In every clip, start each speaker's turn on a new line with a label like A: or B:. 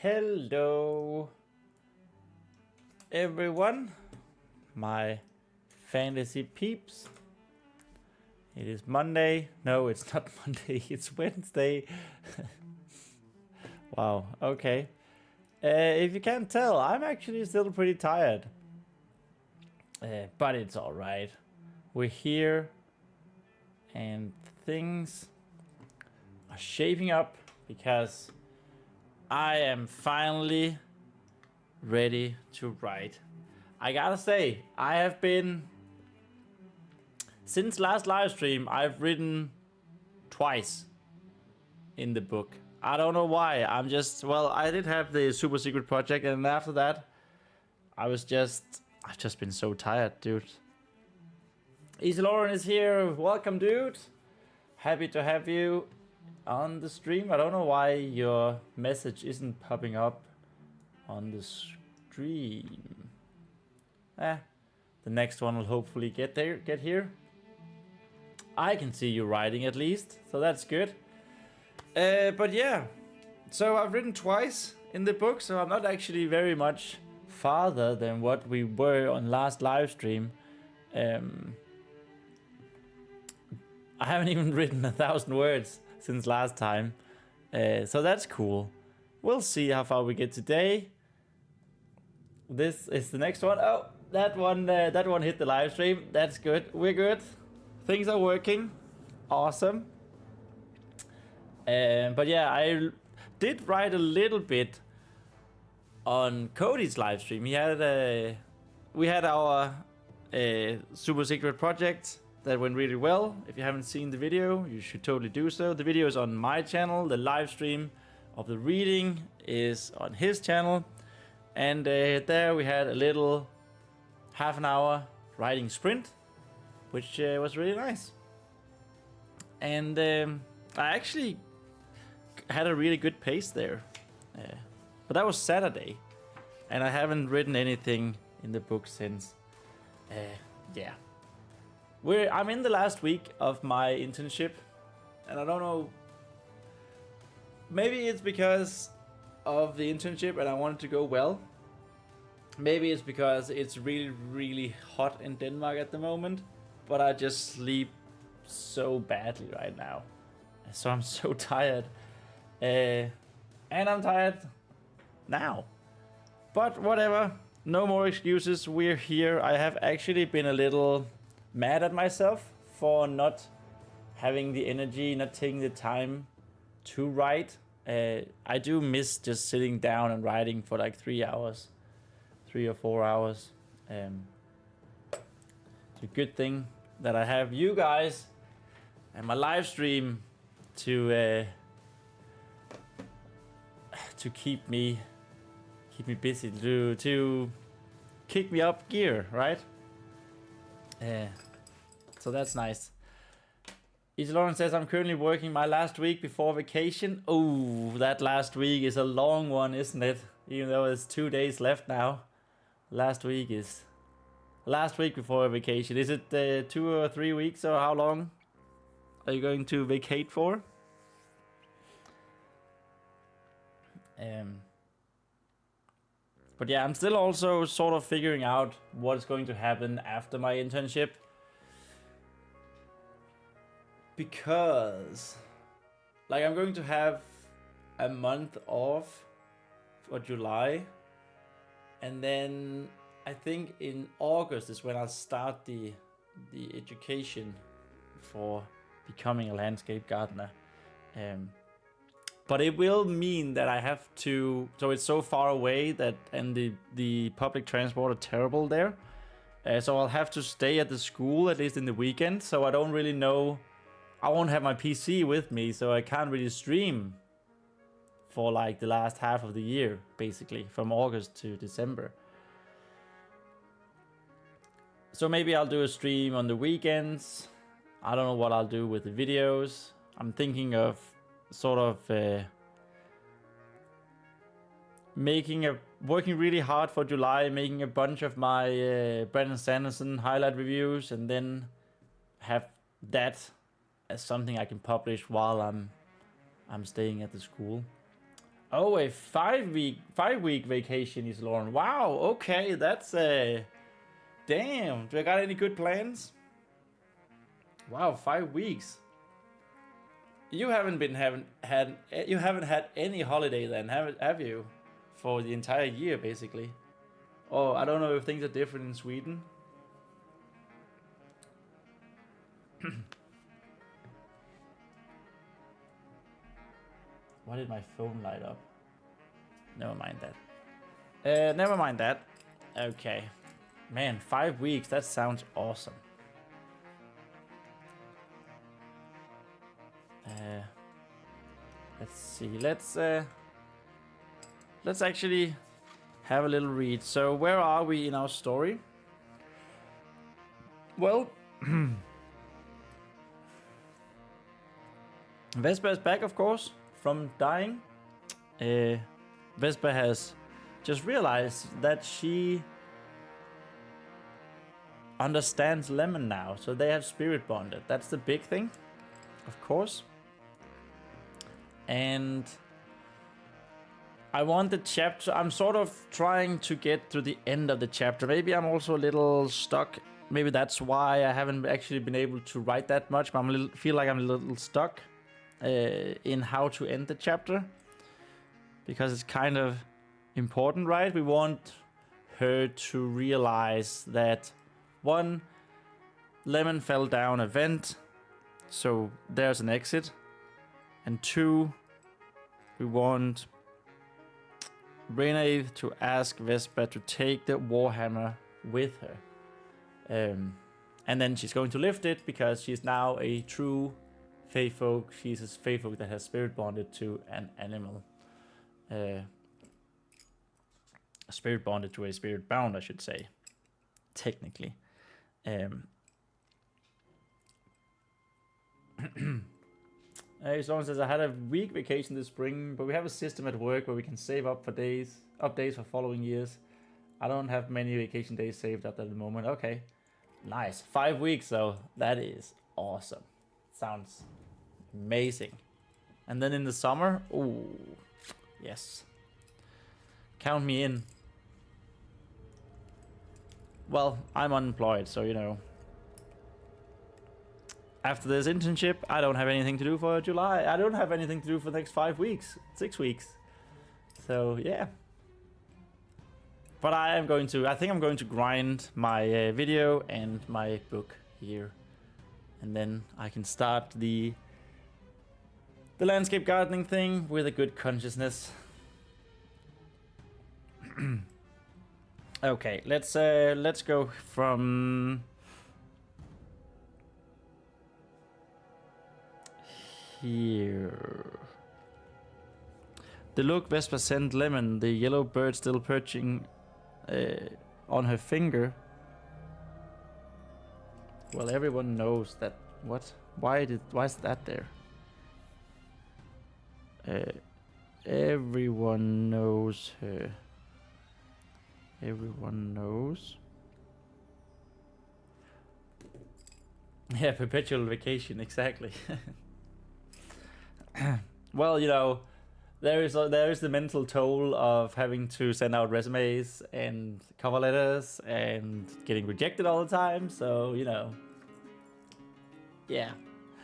A: Hello, everyone, my fantasy peeps. It is Monday. No, it's not Monday. It's Wednesday. Wow. Okay. If you can't tell, I'm actually still pretty tired. But it's all right. We're here, and things are shaping up because I am finally ready to write. I gotta say, I have been, since last live stream, I've written twice in the book. I don't know why. I did have the super secret project, and after that, I've just been so tired, dude. Easy Lauren is here. Welcome, dude. Happy to have you on the stream. I don't know why your message isn't popping up on the stream. The next one will hopefully get here. I can see you writing at least, so that's good. But yeah, so I've written twice in the book, so I'm not actually very much farther than what we were on last live stream. I haven't even written 1,000 words since last time, so that's cool. We'll see how far we get today. This is the next one. Oh, that one hit the live stream. That's good. We're good. Things are working. Awesome. But yeah, I did write a little bit on Cody's live stream. We had our super secret project that went really well. If you haven't seen the video, you should totally do so. The video is on my channel. The live stream of the reading is on his channel. And there we had a little half an hour writing sprint, which was really nice. And I actually had a really good pace there. But that was Saturday. And I haven't written anything in the book since. Yeah. I'm in the last week of my internship, and I don't know, maybe it's because of the internship and I want it to go well. Maybe it's because it's really, really hot in Denmark at the moment, but I just sleep so badly right now. So I'm so tired. And I'm tired now. But whatever, no more excuses, we're here. I have actually been a little mad at myself for not having the energy, not taking the time to write. I do miss just sitting down and writing for like 3 hours, 3 or 4 hours. It's a good thing that I have you guys and my live stream to keep me busy, to kick me up gear, right? So that's nice. Easy Lauren says, I'm currently working my last week before vacation. Oh, that last week is a long one, isn't it? Even though it's 2 days left now. Last week before vacation. Is it 2 or 3 weeks, or how long are you going to vacate for? But yeah, I'm still also sort of figuring out what's going to happen after my internship. Because, like, I'm going to have a month off for July. And then I think in August is when I'll start the education for becoming a landscape gardener. But it will mean that I have to, so it's so far away that, and the public transport are terrible there. So I'll have to stay at the school, at least in the weekend. So I don't really know, I won't have my PC with me, so I can't really stream for like the last half of the year, basically, from August to December. So maybe I'll do a stream on the weekends. I don't know what I'll do with the videos. I'm thinking of sort of working really hard for July, making a bunch of my Brandon Sanderson highlight reviews, and then have that as something I can publish while I'm staying at the school. Oh, a 5-week vacation is Lauren. Wow, okay, that's damn. Do I got any good plans? Wow, 5 weeks. You haven't had any holiday then, have you? For the entire year, basically. Oh, I don't know if things are different in Sweden. Why did my phone light up? Never mind that. Never mind that. Okay. Man, 5 weeks, that sounds awesome. Let's see. Let's actually have a little read. So where are we in our story? Well, Vespa is back, of course, from dying. Vespa has just realized that she understands Lemon now, so they have spirit bonded. That's the big thing, of course. And I want the chapter. I'm sort of trying to get to the end of the chapter. Maybe I'm also a little stuck. Maybe that's why I haven't actually been able to write that much. But feel like I'm a little stuck in how to end the chapter, because it's kind of important, right? We want her to realize that, one, Lemon fell down a vent, so there's an exit. And two, we want Ronean to ask Vespa to take the Warhammer with her. And then she's going to lift it because she's now a true Fey folk. She's a Fey folk that has spirit bonded to an animal. Spirit bonded to a spirit bound, I should say. Technically. Someone says, I had a week vacation this spring, but we have a system at work where we can save up days for following years. I don't have many vacation days saved up at the moment. Okay, nice. 5 weeks though. That is awesome. Sounds amazing. And then in the summer, oh, yes. Count me in. Well, I'm unemployed, so you know. After this internship, I don't have anything to do for July. I don't have anything to do for the next 5 weeks, 6 weeks. So yeah. But I think I'm going to grind my video and my book here. And then I can start the landscape gardening thing with a good consciousness. Okay, let's go from here. The look Vespa sent Lemon, the yellow bird still perching on her finger. Well, everyone knows that. What? Why is that there? Everyone knows her. Everyone knows. Yeah, perpetual vacation, exactly. Well, you know, there is the mental toll of having to send out resumes and cover letters and getting rejected all the time. So, you know, yeah,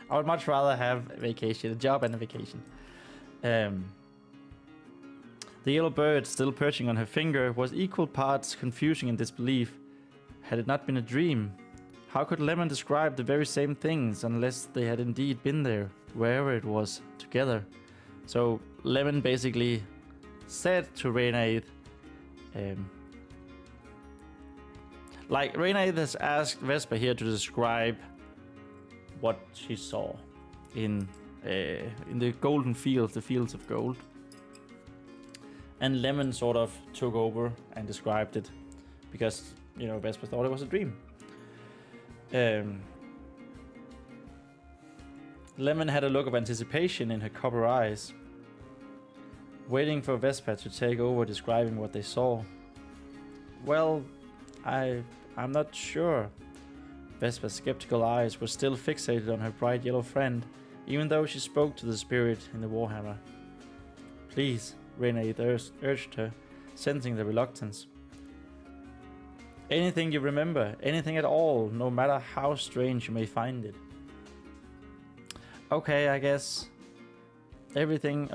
A: I would much rather have a vacation, a job and a vacation. The yellow bird, still perching on her finger, was equal parts confusing and disbelief. Had it not been a dream? How could Lemon describe the very same things unless they had indeed been there, wherever it was, together? So Lemon basically said to Ronean, like Ronean has asked Vespa here to describe what she saw in the golden fields, the fields of gold. And Lemon sort of took over and described it because, you know, Vespa thought it was a dream. Lemon had a look of anticipation in her copper eyes, waiting for Vespa to take over describing what they saw. Well, I'm not sure. Vespa's skeptical eyes were still fixated on her bright yellow friend, even though she spoke to the spirit in the Warhammer. Please, Renee urged her, sensing the reluctance. Anything you remember, anything at all, no matter how strange you may find it. Okay, I guess everything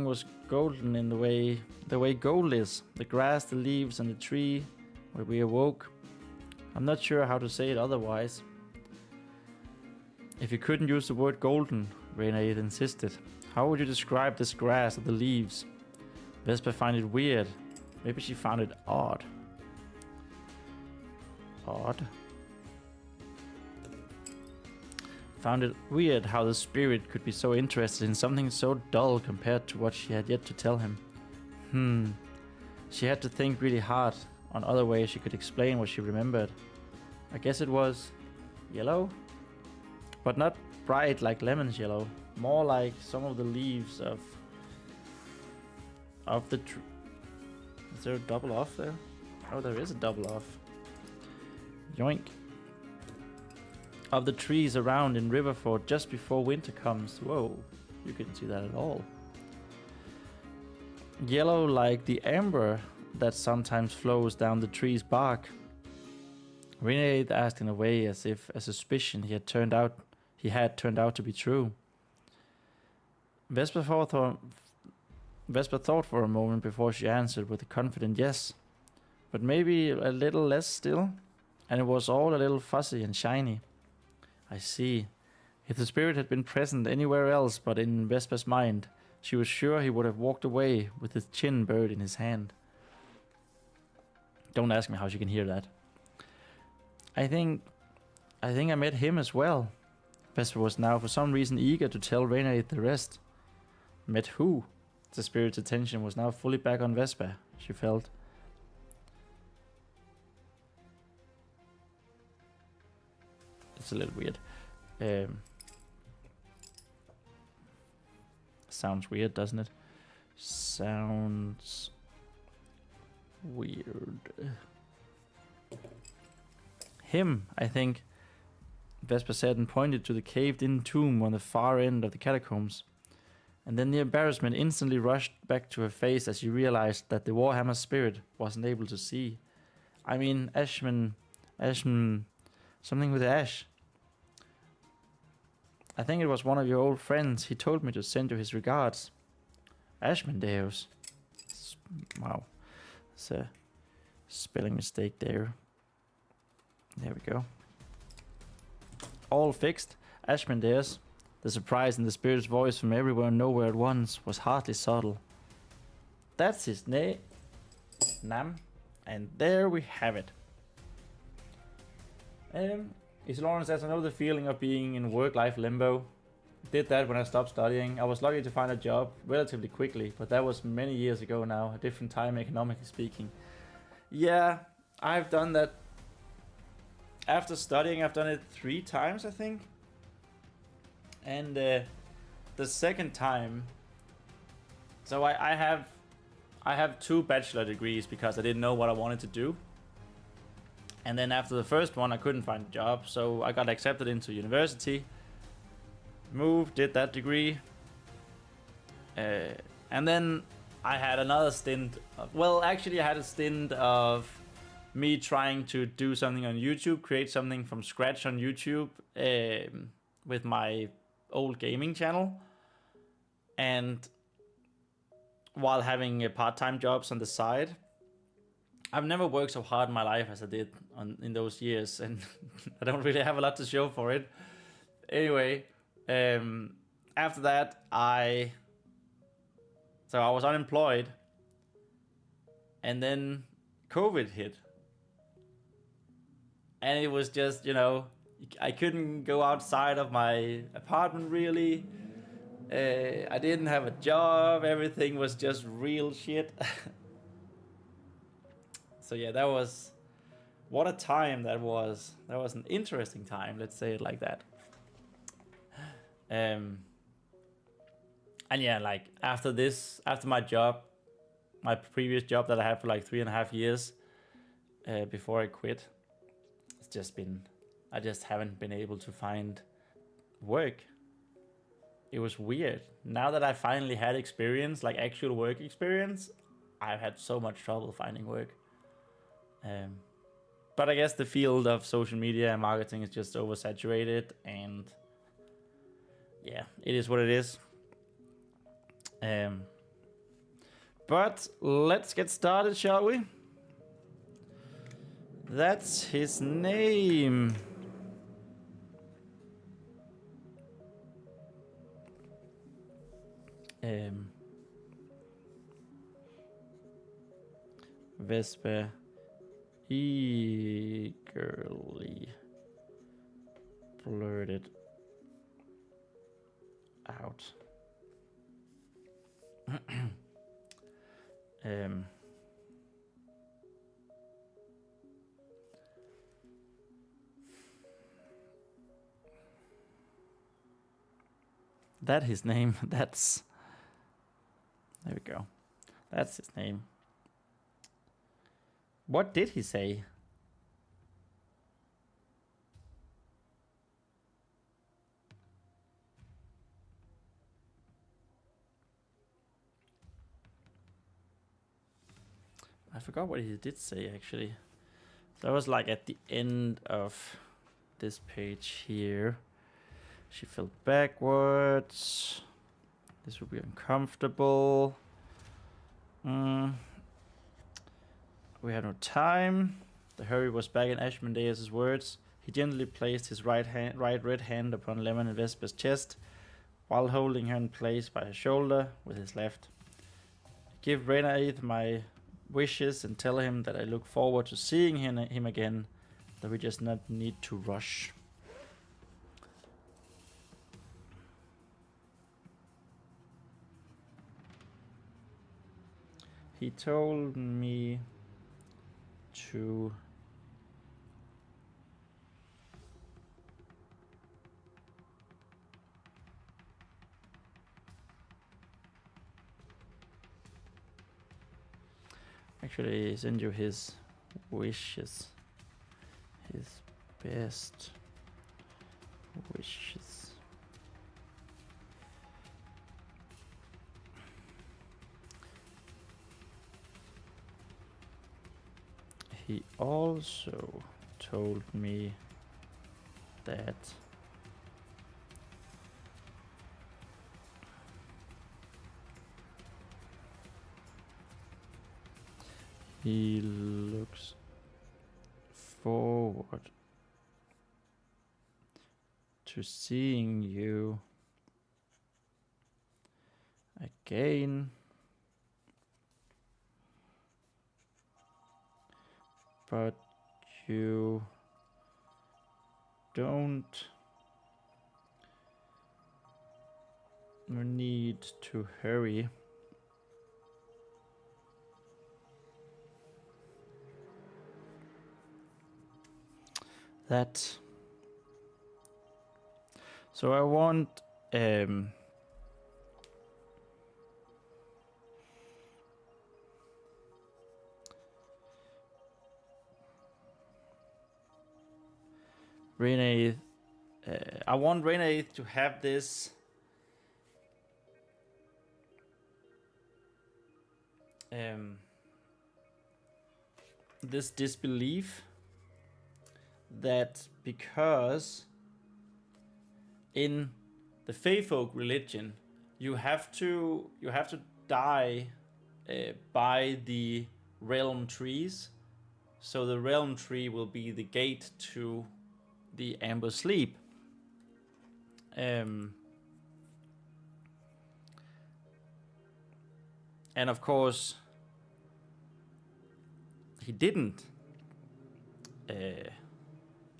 A: was golden in the way gold is. The grass, the leaves, and the tree where we awoke. I'm not sure how to say it otherwise. If you couldn't use the word golden, Renee insisted, how would you describe this grass or the leaves? Vespa found it weird. Maybe she found it odd. Found it weird how the spirit could be so interested in something so dull compared to what she had yet to tell him. She had to think really hard on other ways she could explain what she remembered. I guess it was yellow, but not bright like lemon's yellow, more like some of the leaves of the tree. Is there a double off there? Oh, there is a double off. Yoink. Of the trees around in Riverford just before winter comes. Whoa, you couldn't see that at all. Yellow like the amber that sometimes flows down the tree's bark. Renee asked in a way as if a suspicion he had turned out to be true. Vespa thought for a moment before she answered with a confident yes, but maybe a little less still, and it was all a little fuzzy and shiny. I see. If the spirit had been present anywhere else but in Vespa's mind, she was sure he would have walked away with his chin buried in his hand. Don't ask me how she can hear that. I think I met him as well. Vespa was now for some reason eager to tell Renee the rest. Met who? The spirit's attention was now fully back on Vespa, she felt. It's a little weird. Sounds weird, doesn't it? Sounds weird. Him, I think, Vespa said and pointed to the caved-in tomb on the far end of the catacombs. And then the embarrassment instantly rushed back to her face as she realized that the Warhammer spirit wasn't able to see. I mean, Ashman, something with Ash. I think it was one of your old friends. He told me to send you his regards. Ashmandeus. Wow. It's a spelling mistake there. There we go. All fixed. Ashmandeus. The surprise in the spirit's voice from everywhere and nowhere at once was hardly subtle. That's his name. Nam. And there we have it. Is Lawrence, as I know the feeling of being in work-life limbo. Did that when I stopped studying. I was lucky to find a job relatively quickly, but that was many years ago now, a different time economically speaking. Yeah, I've done that. After studying, I've done it 3 times, I think. And the second time, so I have 2 bachelor degrees because I didn't know what I wanted to do. And then after the first one, I couldn't find a job, so I got accepted into university. Moved, did that degree. And then I had another stint. I had a stint of me trying to do something on YouTube, create something from scratch on YouTube with my old gaming channel. And while having part-time jobs on the side. I've never worked so hard in my life as I did in those years, and I don't really have a lot to show for it. Anyway, after that, I was unemployed, and then COVID hit. And it was just, I couldn't go outside of my apartment really. I didn't have a job, everything was just real shit. So yeah, what a time that was. That was an interesting time, let's say it like that. And yeah, like after my job, my previous job that I had for like 3.5 years before I quit, I just haven't been able to find work. it was weird. Now that I finally had experience, like actual work experience, I've had so much trouble finding work. But I guess the field of social media and marketing is just oversaturated, and yeah, it is what it is. But let's get started, shall we? That's his name. Vespa eagerly blurted out. That his name. That's... There we go. That's his name. What did he say? I forgot what he did say, actually. That was like at the end of this page here. She fell backwards. This would be uncomfortable. We had no time. The hurry was back in Ashmandaeus' words. He gently placed his right red hand upon Lemon and Vespa's chest, while holding her in place by her shoulder with his left. Give Renaith my wishes and tell him that I look forward to seeing him again, that we just not need to rush. He told me to actually send you his wishes, his best wishes. He also told me that he looks forward to seeing you again, but you don't need to hurry. That. So I want Renaith. I want Renaith to have this this disbelief that because in the Fey folk religion you have to die by the realm trees, so the realm tree will be the gate to the amber sleep. And of course he didn't.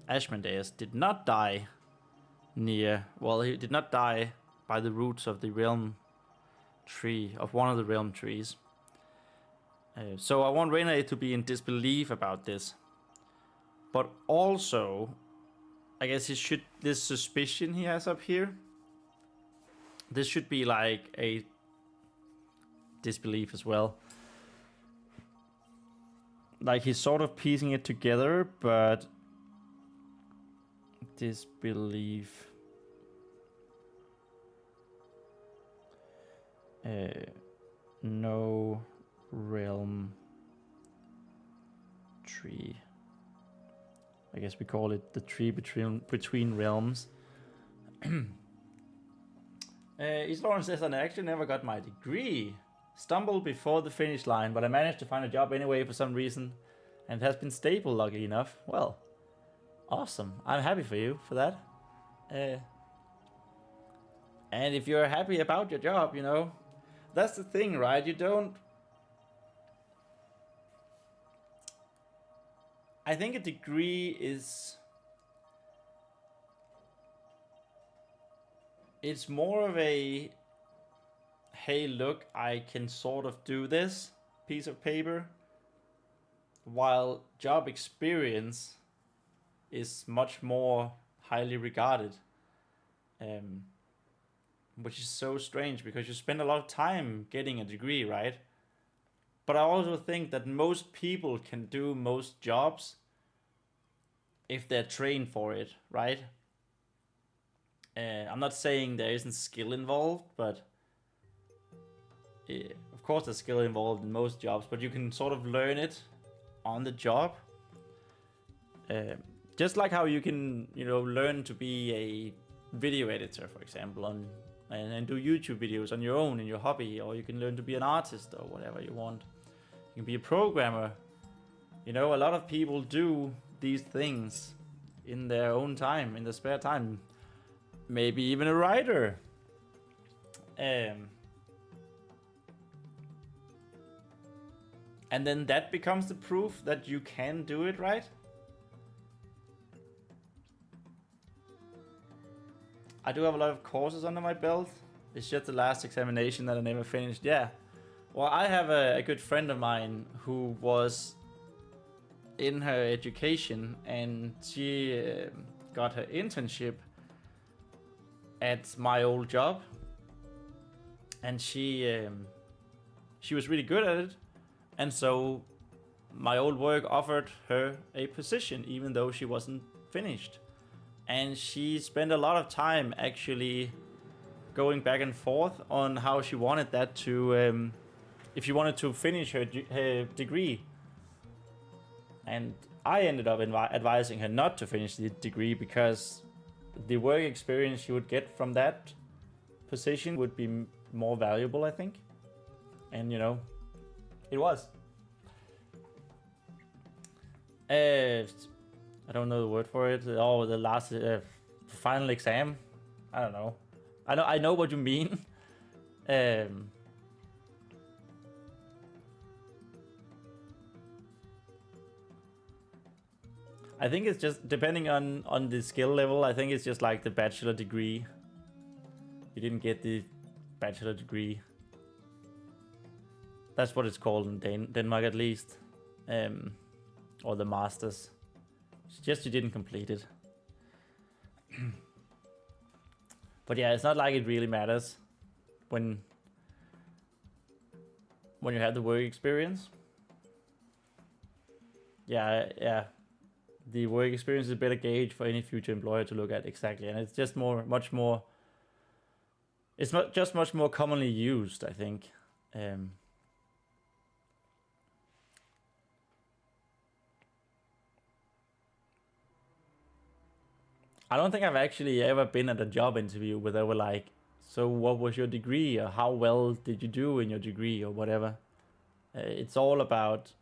A: Ashmandaeus did not die near, well, he did not die by the roots of the realm tree, of one of the realm trees. So I want Renaith to be in disbelief about this. But also, I guess this suspicion he has up here, this should be like a disbelief as well. Like he's sort of piecing it together, but disbelief. No realm tree. I guess we call it the tree between realms. East Lawrence says, I actually never got my degree. Stumbled before the finish line, but I managed to find a job anyway for some reason, and it has been stable, lucky enough. Well, awesome. I'm happy for you for that. And if you're happy about your job, you know, that's the thing, right? You don't... I think a degree is... It's more of a... Hey, look, I can sort of do this piece of paper. While job experience is much more highly regarded. Which is so strange because you spend a lot of time getting a degree, right? But I also think that most people can do most jobs if they're trained for it, right? I'm not saying there isn't skill involved, but of course there's skill involved in most jobs, but you can sort of learn it on the job. Just like how you can, you know, learn to be a video editor, for example, and do YouTube videos on your own in your hobby, or you can learn to be an artist or whatever you want. You can be a programmer. You know, a lot of people do these things in their own time, in their spare time. Maybe even a writer. And then that becomes the proof that you can do it, right? I do have a lot of courses under my belt. It's just the last examination that I never finished. Yeah. Well, I have a good friend of mine who was in her education, and she got her internship at my old job. And she was really good at it. And so my old work offered her a position, even though she wasn't finished. And she spent a lot of time actually going back and forth on how she wanted that to, if she wanted to finish her degree. And I ended up advising her not to finish the degree because the work experience she would get from that position would be more valuable, I think. And, you know, it was. I don't know the word for it. Oh, the last final exam. I don't know. I know what you mean. I think it's just depending on the skill level. I think it's just like the bachelor degree. You didn't get the bachelor degree. That's what it's called in Denmark, at least. Or the masters. It's just you didn't complete it. But yeah, it's not like it really matters when you have the work experience. Yeah. The work experience is a better gauge for any future employer to look at, exactly. And it's just much more commonly used, I think. I don't think I've actually ever been at a job interview where they were like, so what was your degree, or how well did you do in your degree, or whatever. It's all about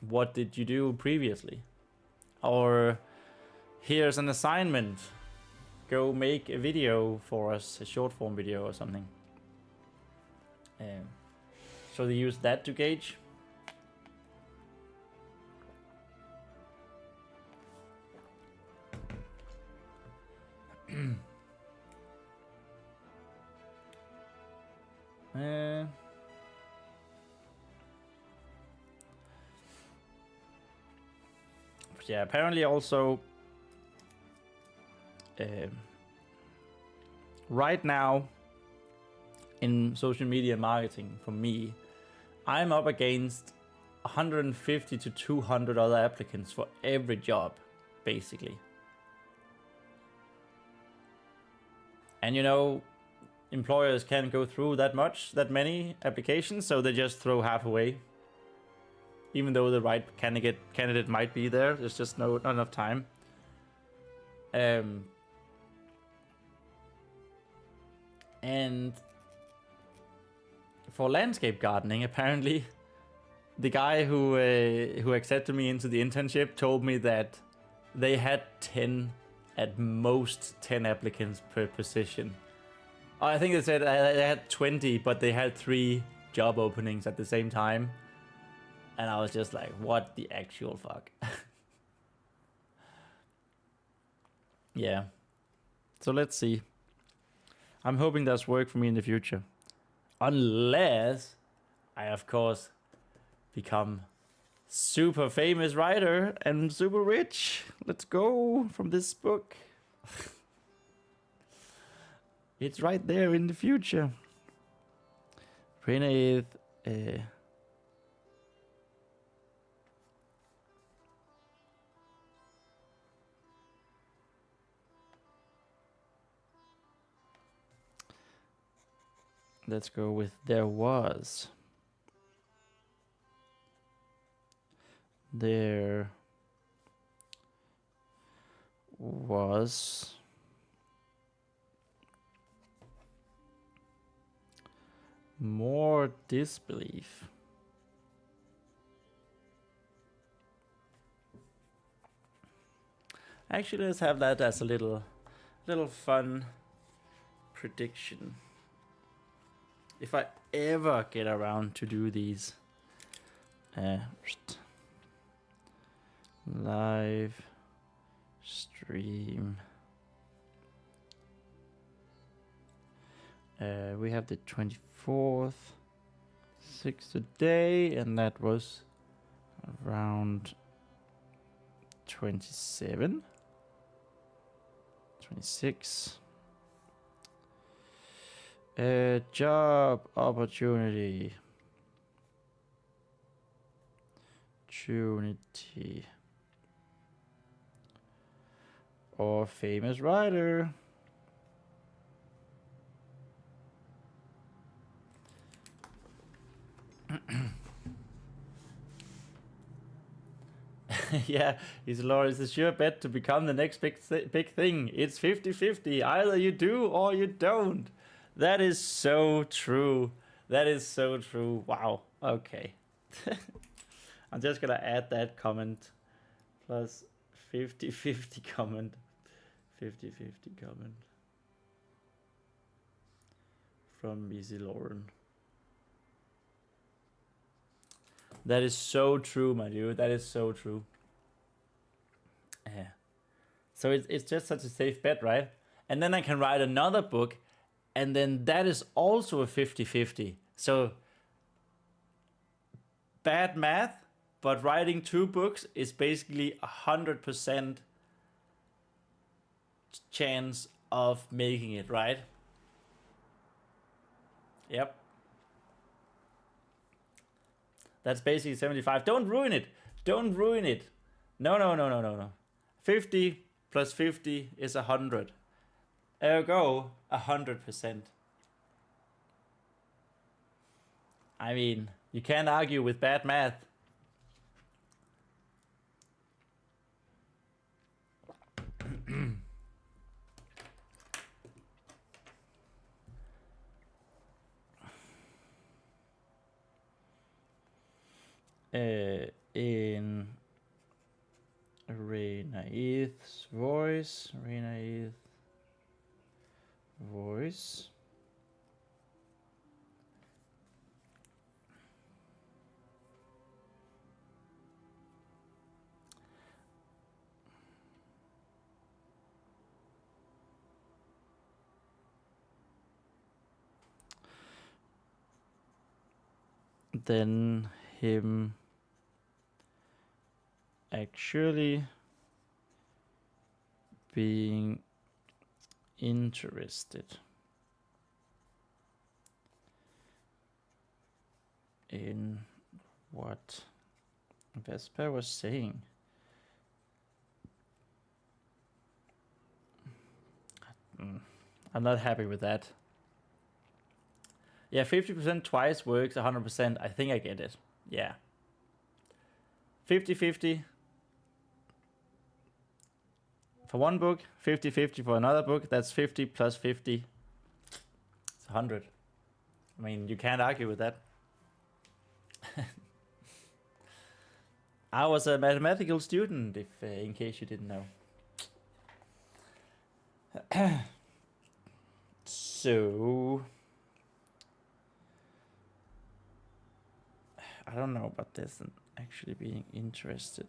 A: what did you do previously. Or here's an assignment. Go make a video for us, a short form video or something. So they use that to gauge. Yeah, apparently also right now in social media marketing, for me, I'm up against 150 to 200 other applicants for every job, basically. And you know, employers can't go through that many applications, so they just throw half away. Even though the right candidate might be there, there's just not enough time. And for landscape gardening, apparently, the guy who accepted me into the internship told me that they had 10, at most 10 applicants per position. I think they said they had 20, but they had 3 job openings at the same time. And I was just like, what the actual fuck? Yeah. So let's see. I'm hoping that's work for me in the future. Unless I, of course, become super famous writer and super rich. Let's go from this book. It's right there in the future. Ronean. Let's go with there was. There was more disbelief. Actually, let's have that as a little fun prediction. If I ever get around to do these live stream, we have the 24th, 6th today, and that was around 27, 26. Job opportunity. Or famous writer. Yeah, he's Laura. It's a sure bet to become the next big thing. It's 50-50. Either you do or you don't. That is so true. That is so true. Wow. Okay. I'm just gonna add that comment. Plus 50-50 comment. 50-50 comment. From Easy Lauren. That is so true, my dude. That is so true. Yeah. So it's just such a safe bet, right? And then I can write another book, and then that is also a 50-50. So bad math, but writing 2 books is basically 100% chance of making it, right? Yep. That's basically 75. Don't ruin it. Don't ruin it. No. 50 plus 50 is 100. Ergo, 100%. I mean, you can't argue with bad math. In Ronean's voice, then him actually being interested in what Vespa was saying. I'm not happy with that. Yeah, 50% twice works, 100%. I think I get it. Yeah. 50-50 for one book, 50-50 for another book. That's 50 plus 50. It's 100. I mean, you can't argue with that. I was a mathematical student, if in case you didn't know. So, I don't know about this and actually being interested.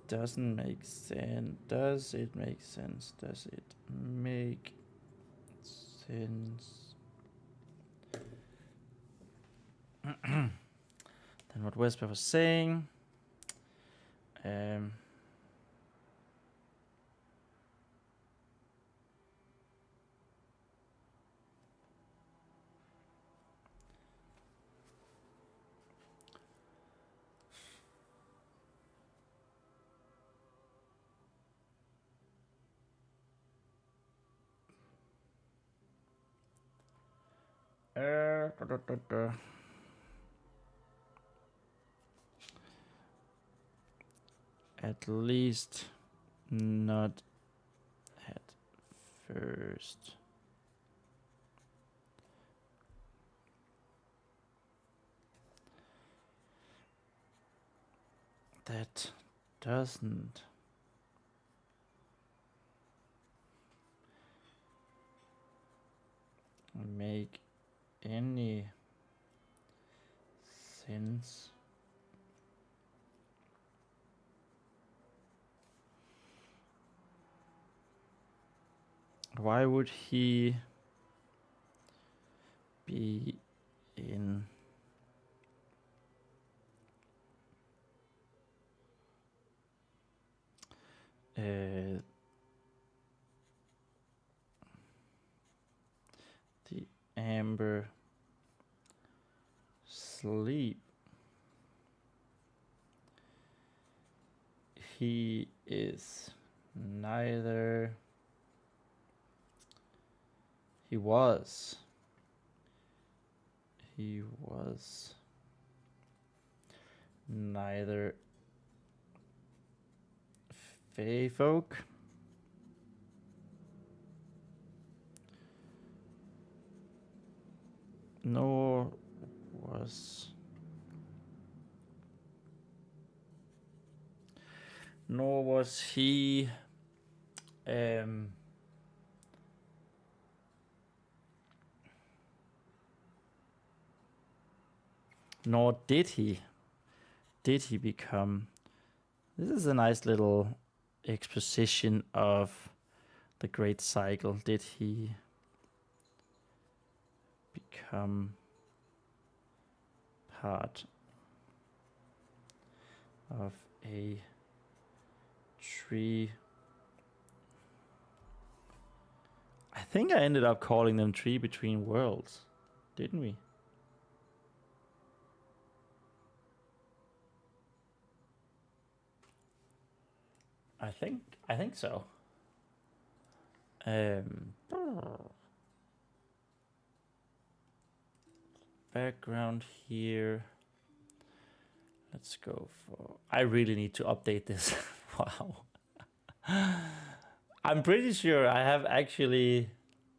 A: Doesn't make sense. Does it make sense? Does it make sense? Then what Vespa was saying. At least not at first. That doesn't make any sense. Why would he be in the amber sleep? He is neither. He was neither Fey folk nor was he nor did he become. This is a nice little exposition of the great cycle. Did he become part of a tree? I think I ended up calling them Tree Between Worlds, didn't we? I think so. Background here. Let's go for. I really need to update this. Wow. I'm pretty sure I have actually.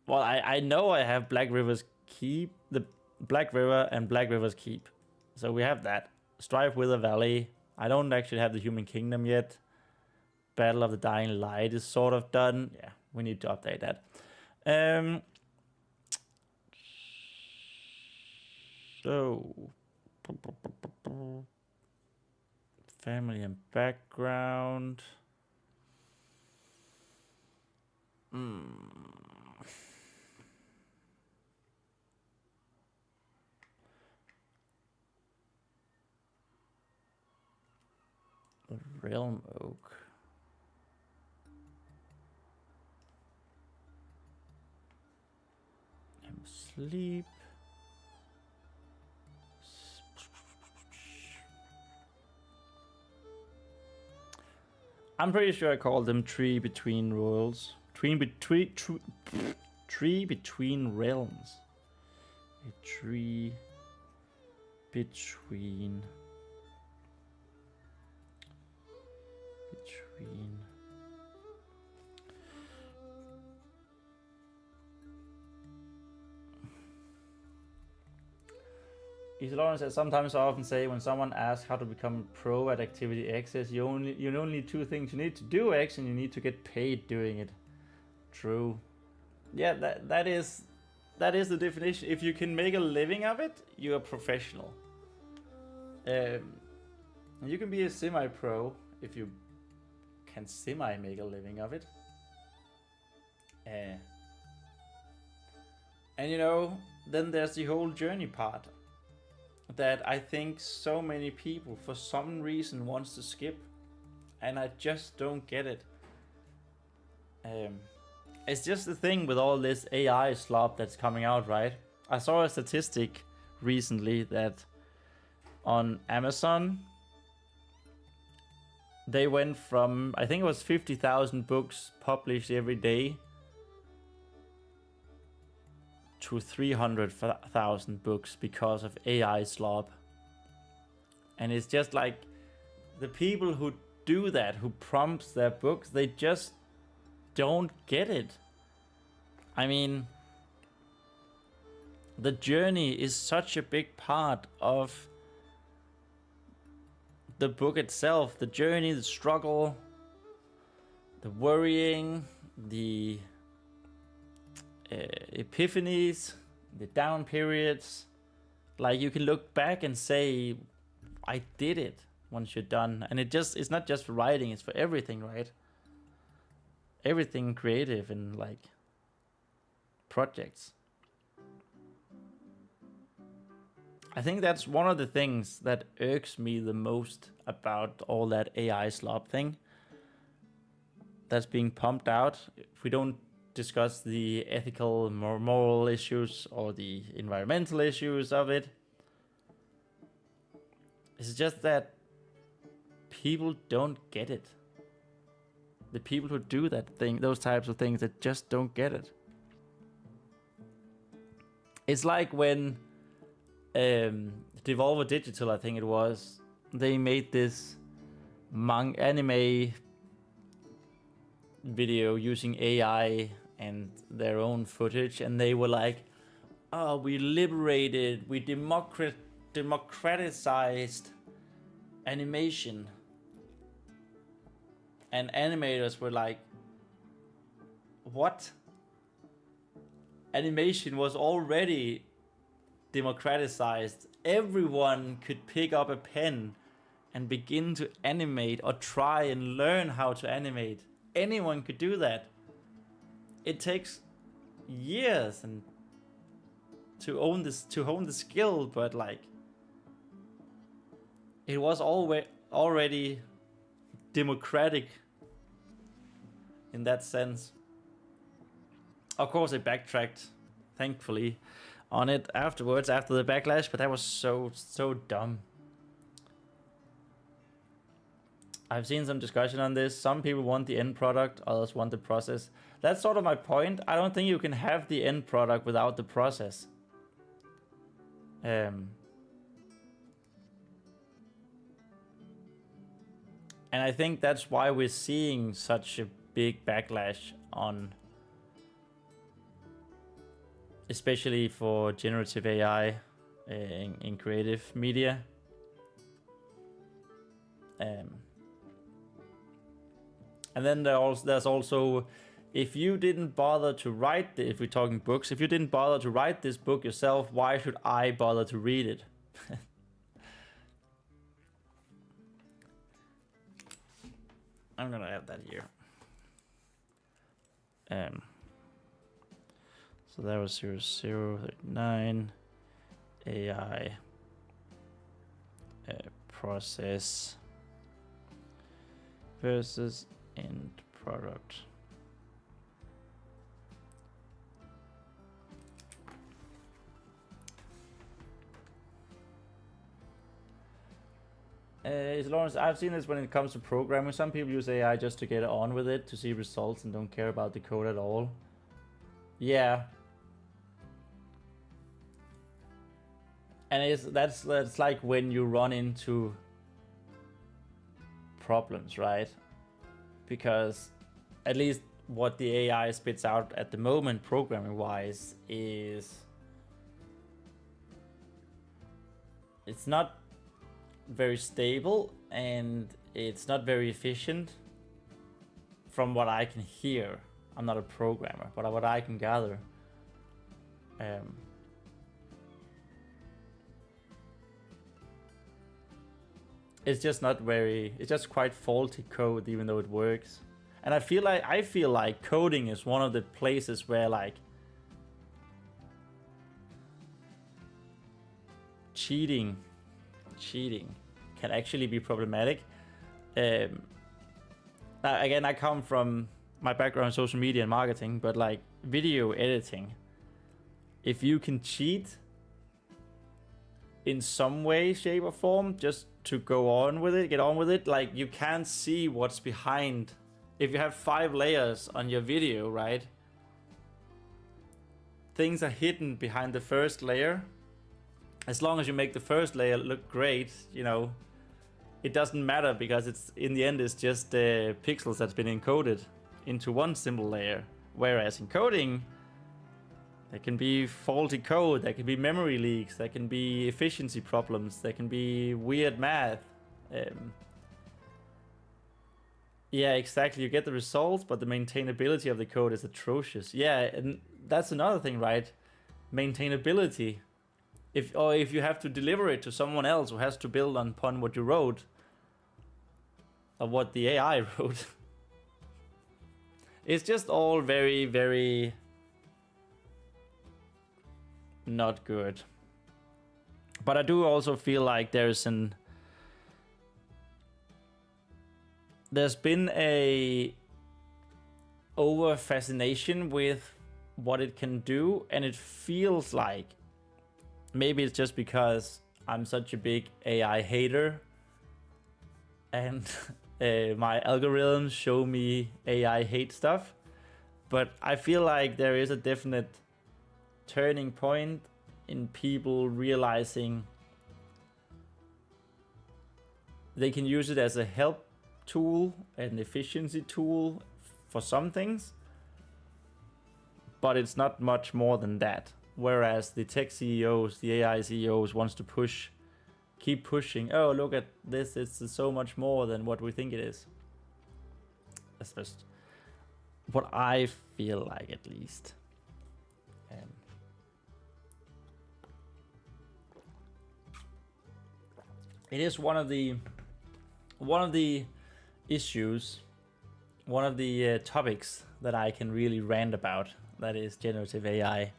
A: Well, I know I have Black River's Keep, the Black River and Black River's Keep. So we have that. Strive with a Valley. I don't actually have the Human Kingdom yet. Battle of the Dying Light is sort of done. Yeah, we need to update that. So, family and background. The Realm Oak. Sleep. I'm pretty sure I called them Tree Between Worlds. tree between realms. A tree between. Easy Lawrence says, sometimes I often say when someone asks how to become pro at activity X, you only need two things. You need to do X and you need to get paid doing it. True. Yeah, that is the definition. If you can make a living of it, you're a professional. You can be a semi-pro if you can make a living of it. And you know, then there's the whole journey part that I think so many people for some reason wants to skip, and I just don't get it. It's just the thing with all this AI slop that's coming out, right? I saw a statistic recently that on Amazon they went from, I think it was 50,000 books published every day to 300,000 books because of AI slop. And it's just like the people who do that, who prompts their books, they just don't get it. I mean, the journey is such a big part of the book itself. The journey, the struggle, the worrying, the epiphanies, the down periods. Like, you can look back and say, I did it once you're done. And it's not just for writing, it's for everything, right? Everything creative and like projects. I think that's one of the things that irks me the most about all that AI slop thing that's being pumped out. If we don't discuss the ethical, moral issues or the environmental issues of it, it's just that people don't get it. The people who do that thing, those types of things, that just don't get it. It's like when Devolver Digital, I think it was, they made this anime video using AI and their own footage, and they were like, oh, we democratized animation. And animators were like, what? Animation was already democratized. Everyone could pick up a pen and begin to animate or try and learn how to animate. Anyone could do that. It takes years and to hone the skill, but like, it was already democratic in that sense. Of course, I backtracked, thankfully, on it afterwards, after the backlash, but that was so dumb. I've seen some discussion on this. Some people want the end product, others want the process. That's sort of my point. I don't think you can have the end product without the process. And I think that's why we're seeing such a big backlash on, especially for generative AI in creative media. And then there's also, if you didn't bother to write, if we're talking books, if you didn't bother to write this book yourself, why should I bother to read it? I'm gonna add that here. So that was 0039 AI process versus end product. As long as I've seen this when it comes to programming, some people use AI just to get on with it, to see results and don't care about the code at all. Yeah. And that's like when you run into problems, right? Because at least what the AI spits out at the moment, programming wise, is it's not very stable and it's not very efficient from what I can hear. I'm not a programmer, but what I can gather. It's just not very, it's just quite faulty code even though it works. And I feel like coding is one of the places where like cheating can actually be problematic. Again, I come from my background in social media and marketing, but like video editing, if you can cheat in some way, shape or form, just to go on with it, get on with it, like you can't see what's behind. If you have 5 layers on your video, right? Things are hidden behind the first layer. As long as you make the first layer look great, you know, it doesn't matter because it's in the end it's just pixels that's been encoded into one simple layer. Whereas in coding, there can be faulty code, there can be memory leaks, there can be efficiency problems, there can be weird math. Yeah, exactly. You get the results, but the maintainability of the code is atrocious. Yeah, and that's another thing, right? Maintainability. If you have to deliver it to someone else who has to build upon what you wrote, or what the AI wrote, it's just all very, very not good. But I do also feel like there's been a over fascination with what it can do, and it feels like maybe it's just because I'm such a big AI hater and my algorithms show me AI hate stuff, but I feel like there is a definite turning point in people realizing they can use it as a help tool, an efficiency tool for some things, but it's not much more than that. Whereas the tech CEOs, the AI CEOs wants to keep pushing, oh, look at this, it's so much more than what we think it is. That's just what I feel like, at least. It is one of the issues, one of the topics that I can really rant about, that is generative AI.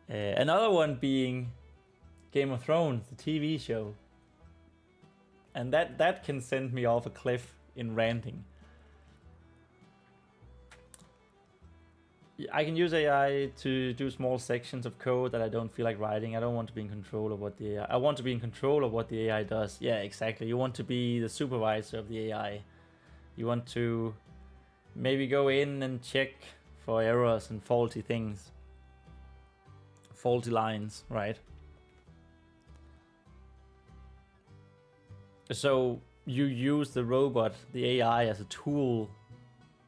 A: Another one being Game of Thrones, the TV show. And that can send me off a cliff in ranting. I can use AI to do small sections of code that I don't feel like writing. I don't want to be in control of what the AI... I want to be in control of what the AI does. Yeah, exactly. You want to be the supervisor of the AI. You want to maybe go in and check for errors and faulty things. Faulty lines, right? So you use the robot, the AI, as a tool.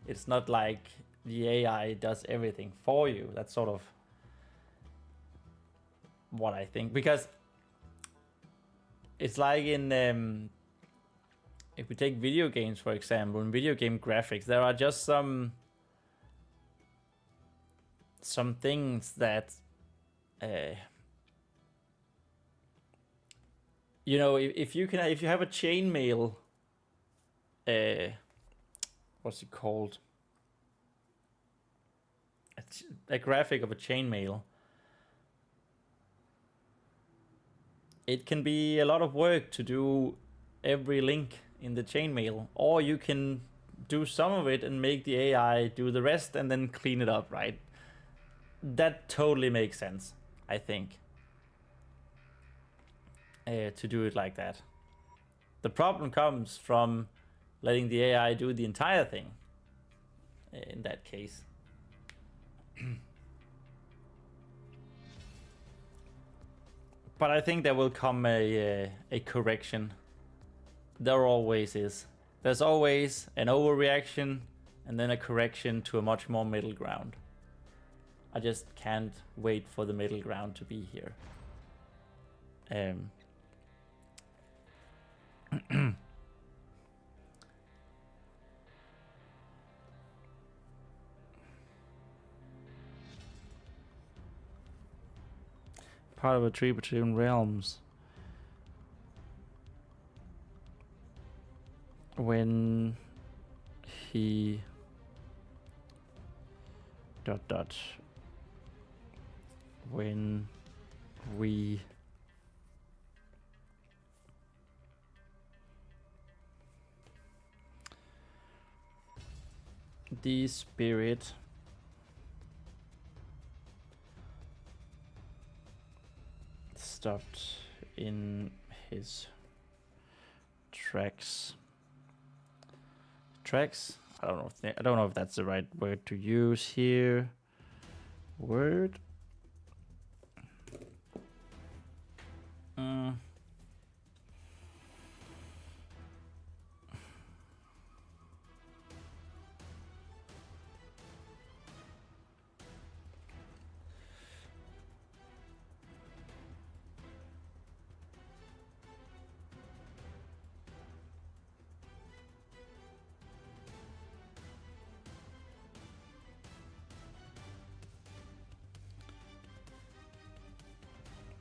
A: It's not like the AI does everything for you. That's sort of what I think. Because it's like in... if we take video games, for example, in video game graphics, there are just some things that... you know, if you have a chainmail, what's it called? A graphic of a chainmail. It can be a lot of work to do every link in the chainmail, or you can do some of it and make the AI do the rest and then clean it up, right? That totally makes sense, I think. To do it like that. The problem comes from letting the AI do the entire thing. In that case. But I think there will come a correction. There always is. There's always an overreaction and then a correction to a much more middle ground. I just can't wait for the middle ground to be here. Part of a tree between realms. When he ... When we the spirit stopped in his tracks. I don't know if that's the right word to use here. Word.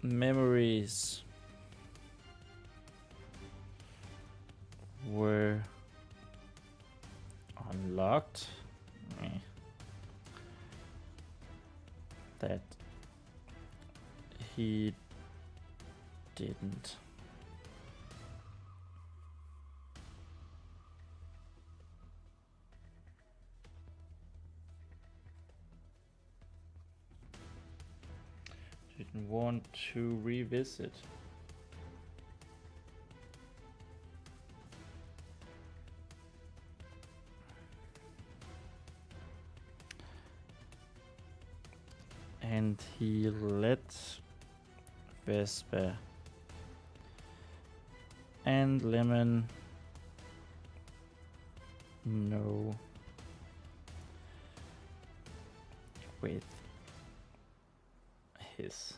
A: Memories were unlocked. That he didn't. Didn't want to revisit. And he let Vespa and Lemon know with his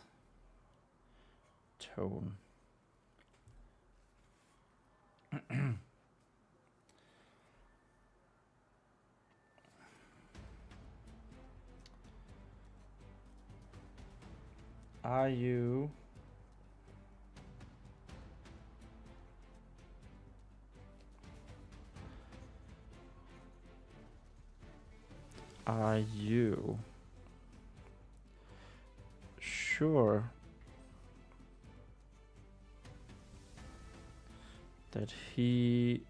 A: tone. Are you sure that he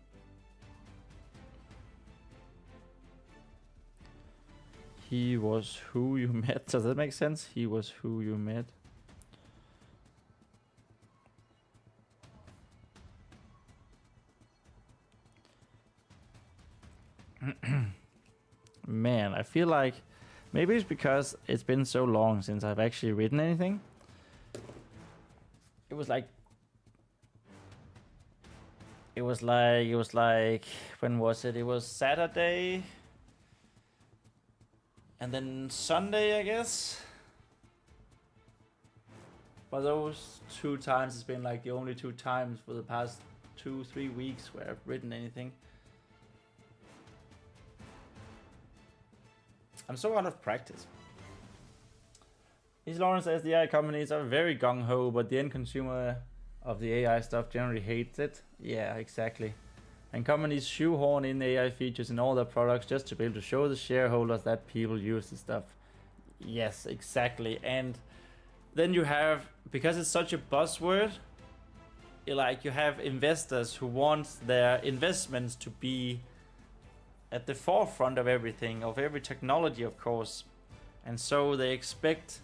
A: was who you met? Does that make sense? He was who you met. Man, I feel like maybe it's because it's been so long since I've actually written anything. It was like when was it? It was Saturday and then Sunday, I guess. But those 2 times has been like the only 2 times for the past 2-3 weeks where I've written anything. I'm so out of practice. East Lawrence says the AI companies are very gung-ho, but the end consumer of the AI stuff generally hates it. Yeah, exactly. And companies shoehorn in AI features in all their products just to be able to show the shareholders that people use the stuff. Yes, exactly. And then you have, because it's such a buzzword, you have investors who want their investments to be at the forefront of everything, of every technology, of course. And so they expect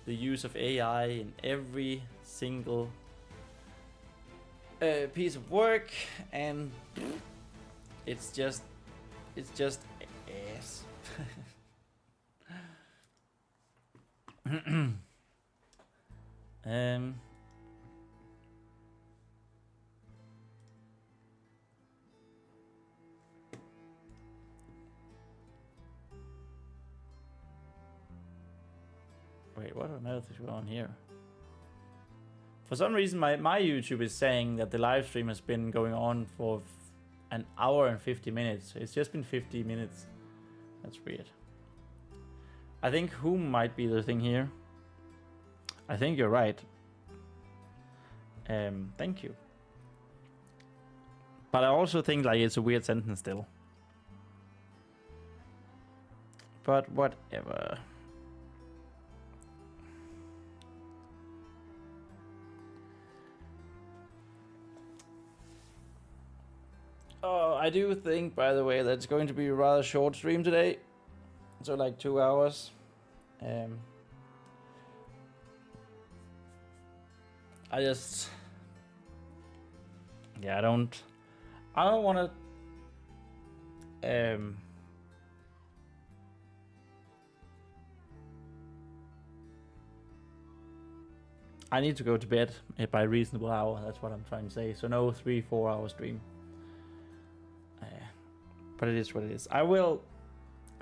A: the use of AI in every single piece of work, and it's just ass. Wait, what on earth is going on here? For some reason, my YouTube is saying that the live stream has been going on for an hour and 50 minutes. It's just been 50 minutes. That's weird. I think whom might be the thing here. I think you're right. Thank you. But I also think like it's a weird sentence still. But whatever. Oh, I do think, by the way, that it's going to be a rather short stream today. So like 2 hours. I just... Yeah, I don't want to... I need to go to bed by a reasonable hour. That's what I'm trying to say. So no 3-4 hour stream. But it is what it is. I will...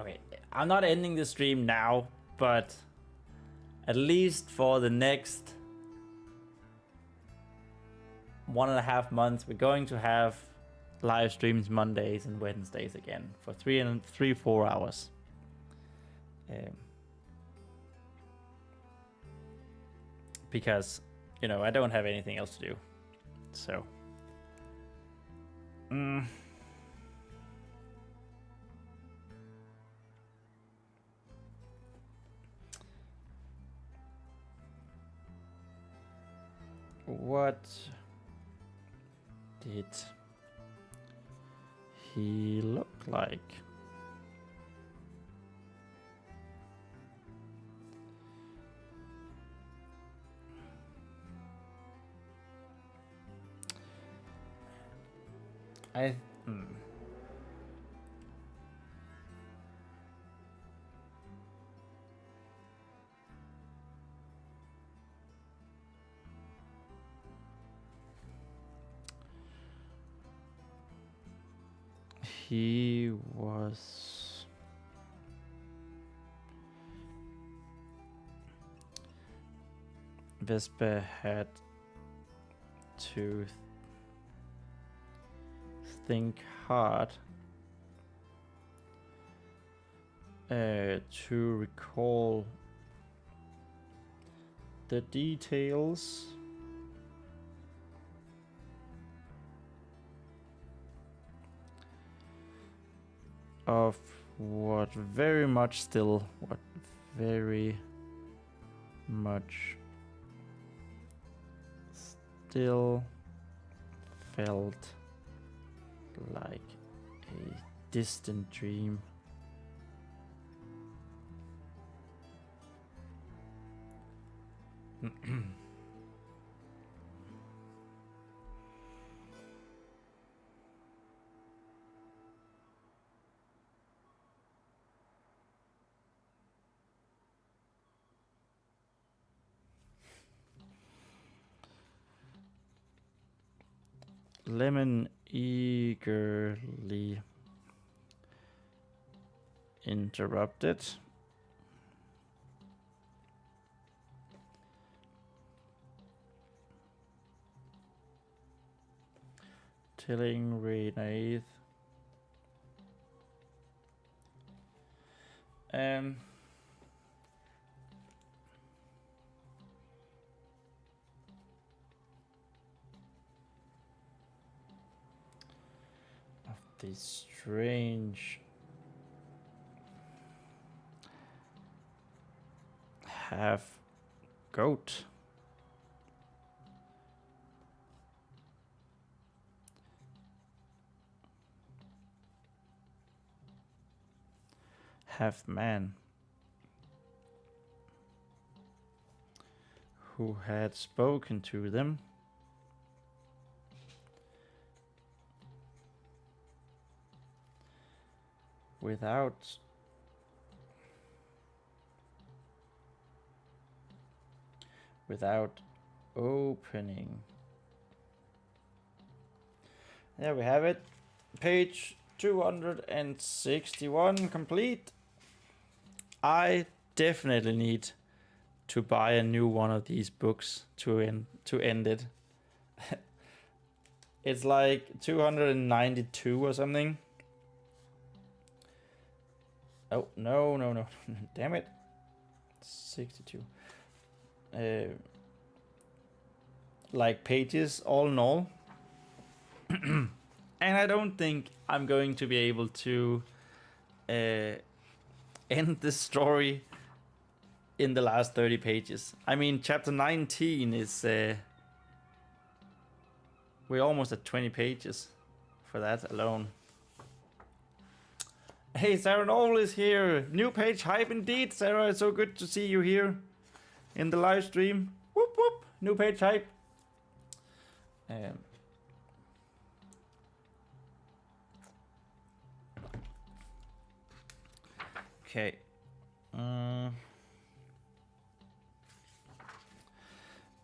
A: Okay, I'm not ending the stream now, but at least for the next 1.5 months, we're going to have live streams Mondays and Wednesdays again for 3-4 hours. Because, you know, I don't have anything else to do. So... What did he look like? He was Vespa had to think hard to recall the details of what very much still felt like a distant dream. Lemon eagerly interrupted. Telling Renee of the strange half goat. Half man who had spoken to them without opening. There we have it. Page 261 complete. I definitely need to buy a new one of these books to end it. It's like 292 or something. Oh, no. Damn it. 62. Like pages all in all. And I don't think I'm going to be able to end the story in the last 30 pages. I mean, chapter 19 is... we're almost at 20 pages for that alone. Hey, Sarah Noel is here. New page hype indeed, Sarah. It's so good to see you here in the live stream. Whoop whoop. New page hype. Okay.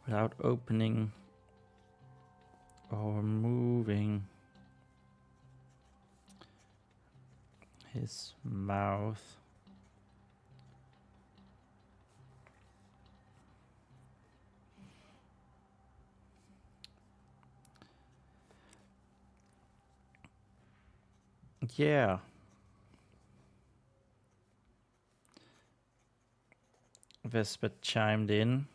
A: Without opening or moving his mouth. Yeah. Vespa chimed in.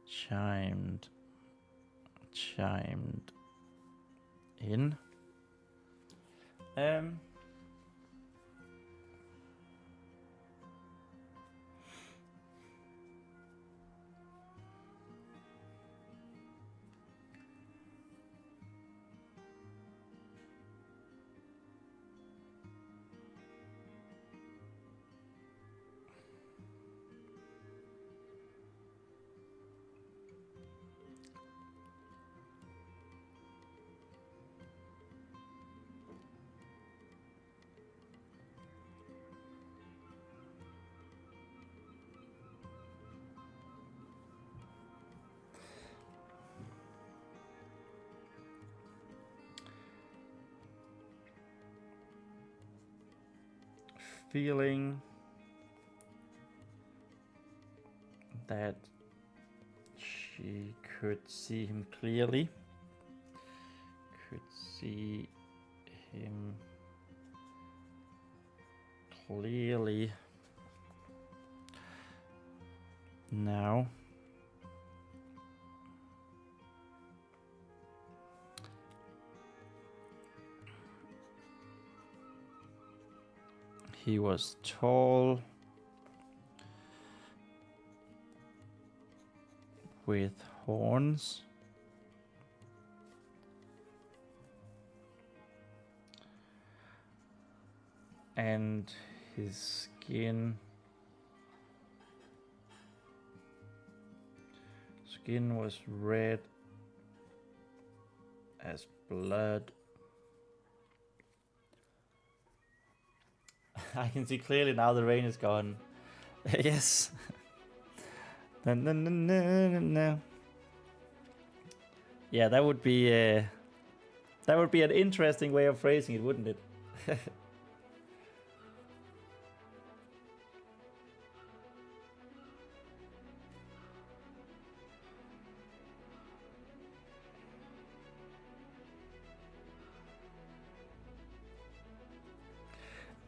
A: Chimed in. Feeling that she could see him clearly. Could see him clearly now. He was tall, with horns, and his skin was red as blood. I can see clearly now the rain is gone. Yes. No. Yeah, that would be an interesting way of phrasing it, wouldn't it?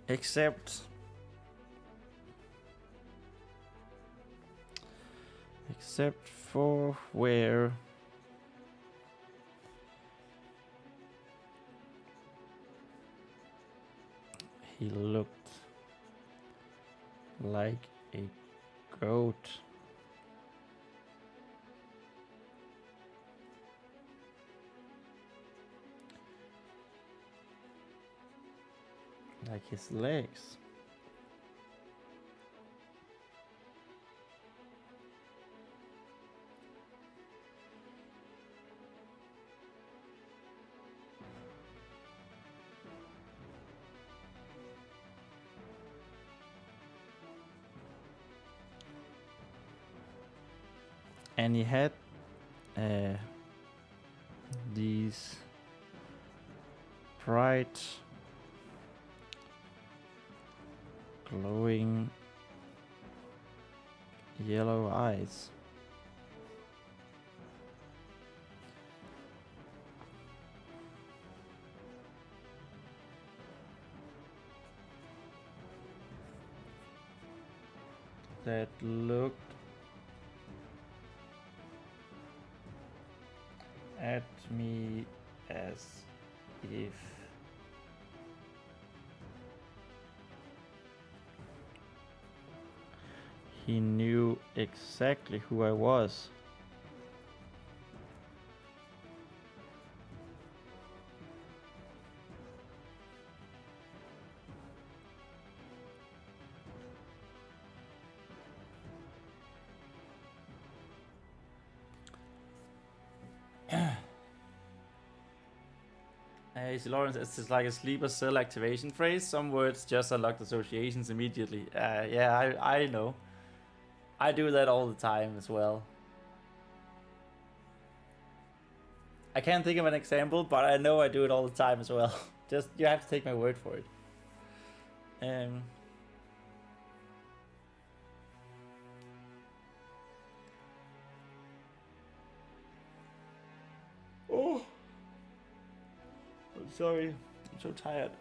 A: Except for where he looked like a goat. Like his legs. And he had these bright glowing yellow eyes. That looked at me as if he knew exactly who I was. Lawrence, it's like a sleeper cell activation phrase. Some words just unlock associations immediately. Yeah, I know. I do that all the time as well. I can't think of an example, but I know I do it all the time as well. Just, you have to take my word for it. Oh, I'm sorry. I'm so tired.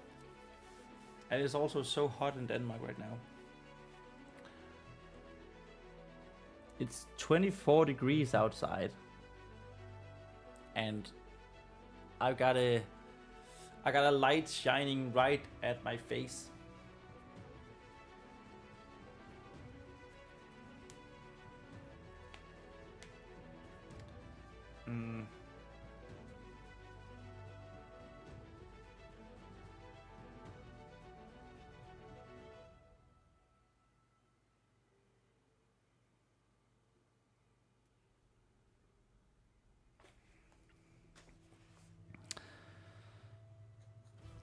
A: And it's also so hot in Denmark right now. It's 24 degrees outside. And I got a light shining right at my face.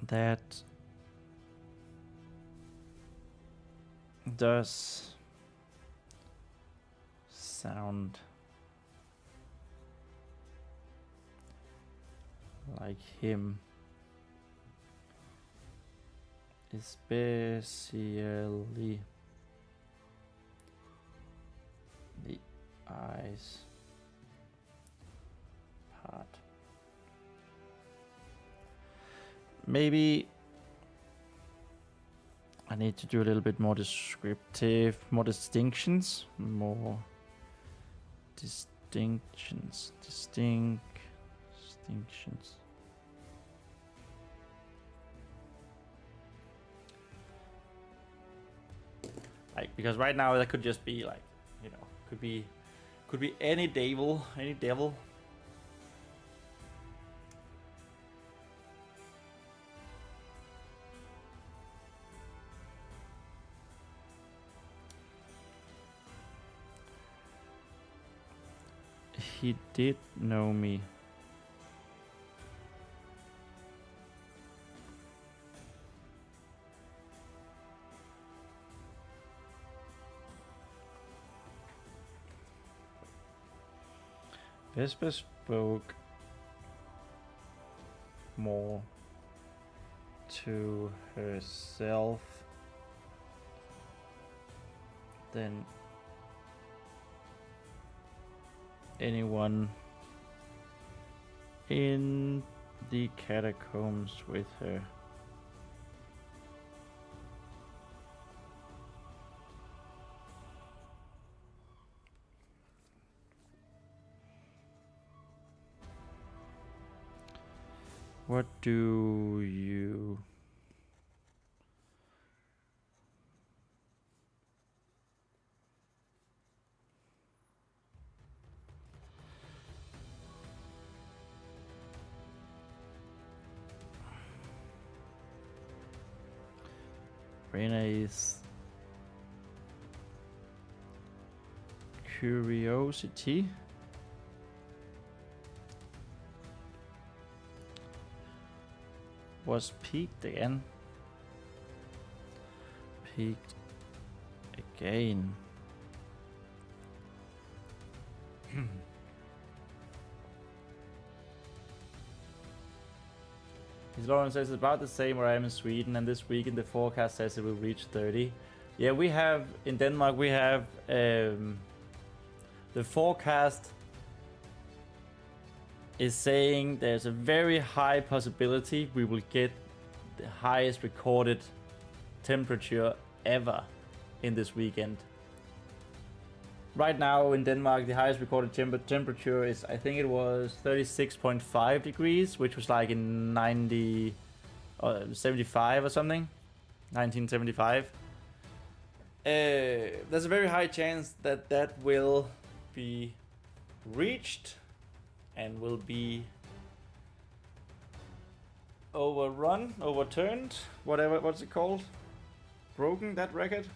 A: That does sound like him, especially the eyes part. Maybe I need to do a little bit more descriptive, more distinctions. Like, because right now that could just be like, you know, could be any devil. He did know me. Vespa spoke more to herself than anyone in the catacombs with her. What do you... Rene's curiosity was piqued again. Piqued again. His Lauren says it's about the same where I am in Sweden, and this week in the forecast says it will reach 30. Yeah, we have in Denmark, we have the forecast is saying there's a very high possibility we will get the highest recorded temperature ever in this weekend. Right now in Denmark, the highest recorded temperature is, I think it was 36.5 degrees, which was like in 75 or something, 1975. There's a very high chance that that will be reached and will be overturned, what's it called? Broken, that record?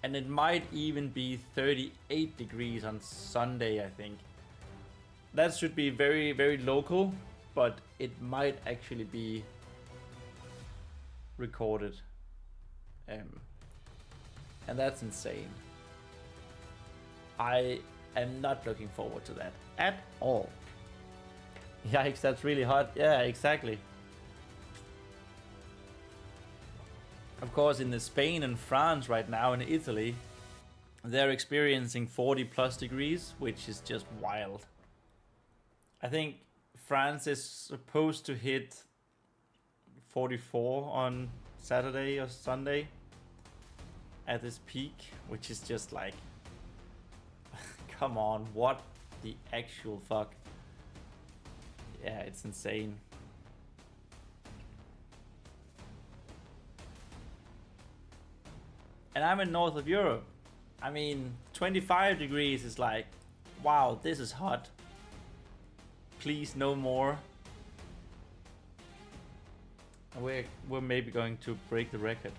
A: And it might even be 38 degrees on Sunday, I think. That should be very, very local, but it might actually be recorded. And that's insane. I am not looking forward to that at all. Yikes, that's really hot. Yeah, exactly. Of course, in Spain and France right now, and Italy, they're experiencing 40 plus degrees, which is just wild. I think France is supposed to hit 44 on Saturday or Sunday at this peak, which is just like, come on, what the actual fuck? Yeah, it's insane. And I'm in north of Europe. I mean, 25 degrees is like, wow, this is hot. Please, no more. We're maybe going to break the record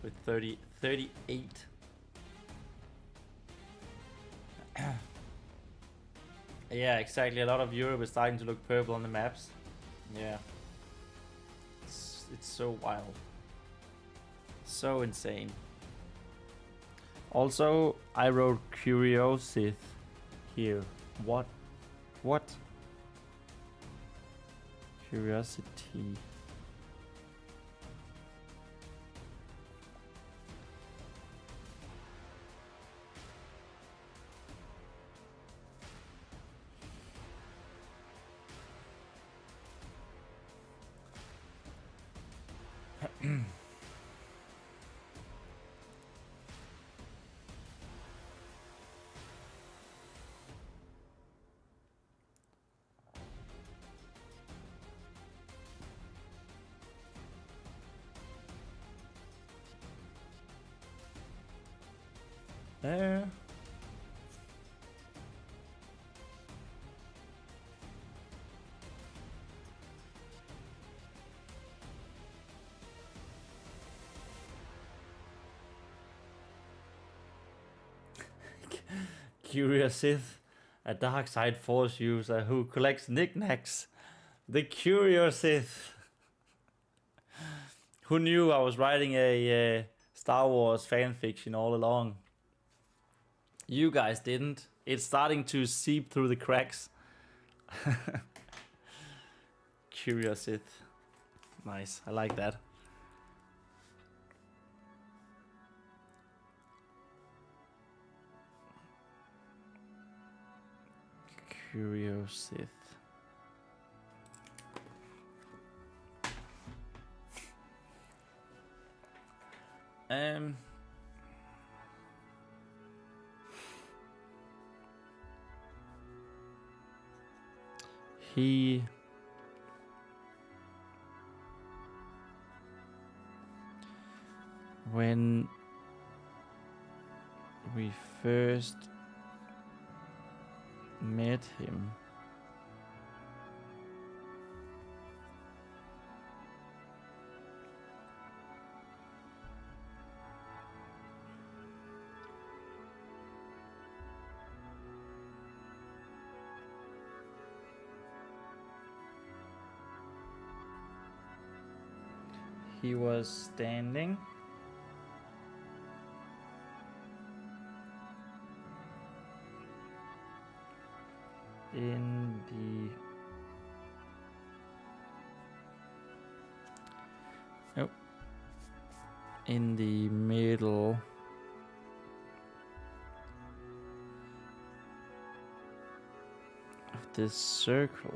A: with 38. Yeah, exactly. A lot of Europe is starting to look purple on the maps. Yeah. It's so wild. So insane. Also, I wrote Curiosity here. What? Curiosity. There. Curious Sith, a dark side force user who collects knickknacks. The Curious Sith. Who knew I was writing a Star Wars fanfiction all along? You guys didn't. It's starting to seep through the cracks. Curious Sith. Nice, I like that. Curious Sith. He when we first met him, he was standing in the... Oh. In the middle. Of this circle.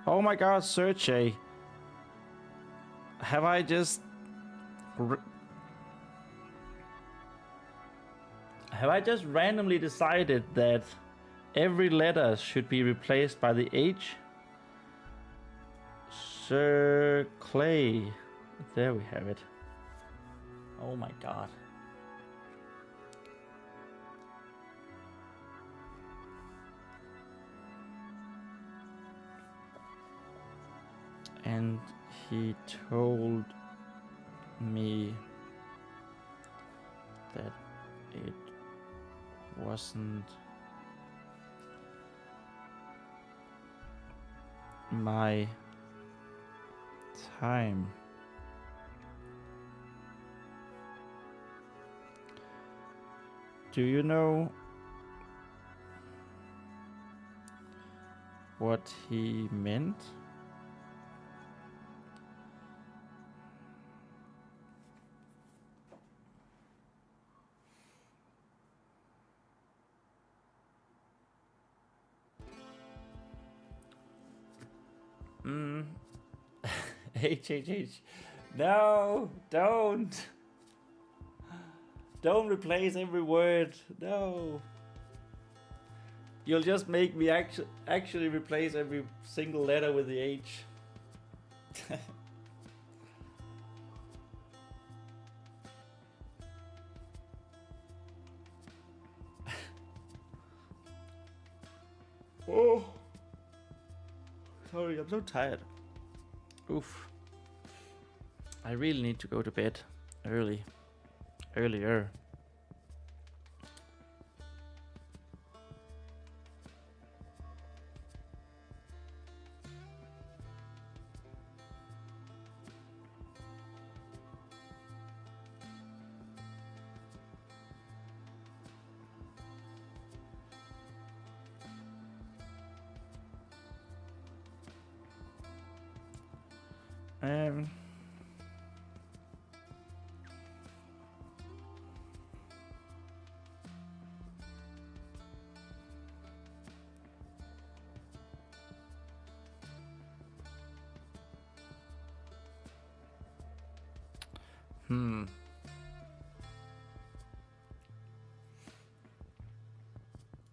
A: Oh my god, Searchay. Have I just... Have I just randomly decided that every letter should be replaced by the H? Sir Clay. There we have it. Oh my god. And he told me that it wasn't my time. Do you know what he meant? H. No, don't. Don't replace every word. No. You'll just make me actually replace every single letter with the H. Oh. Sorry, I'm so tired. Oof. I really need to go to bed earlier.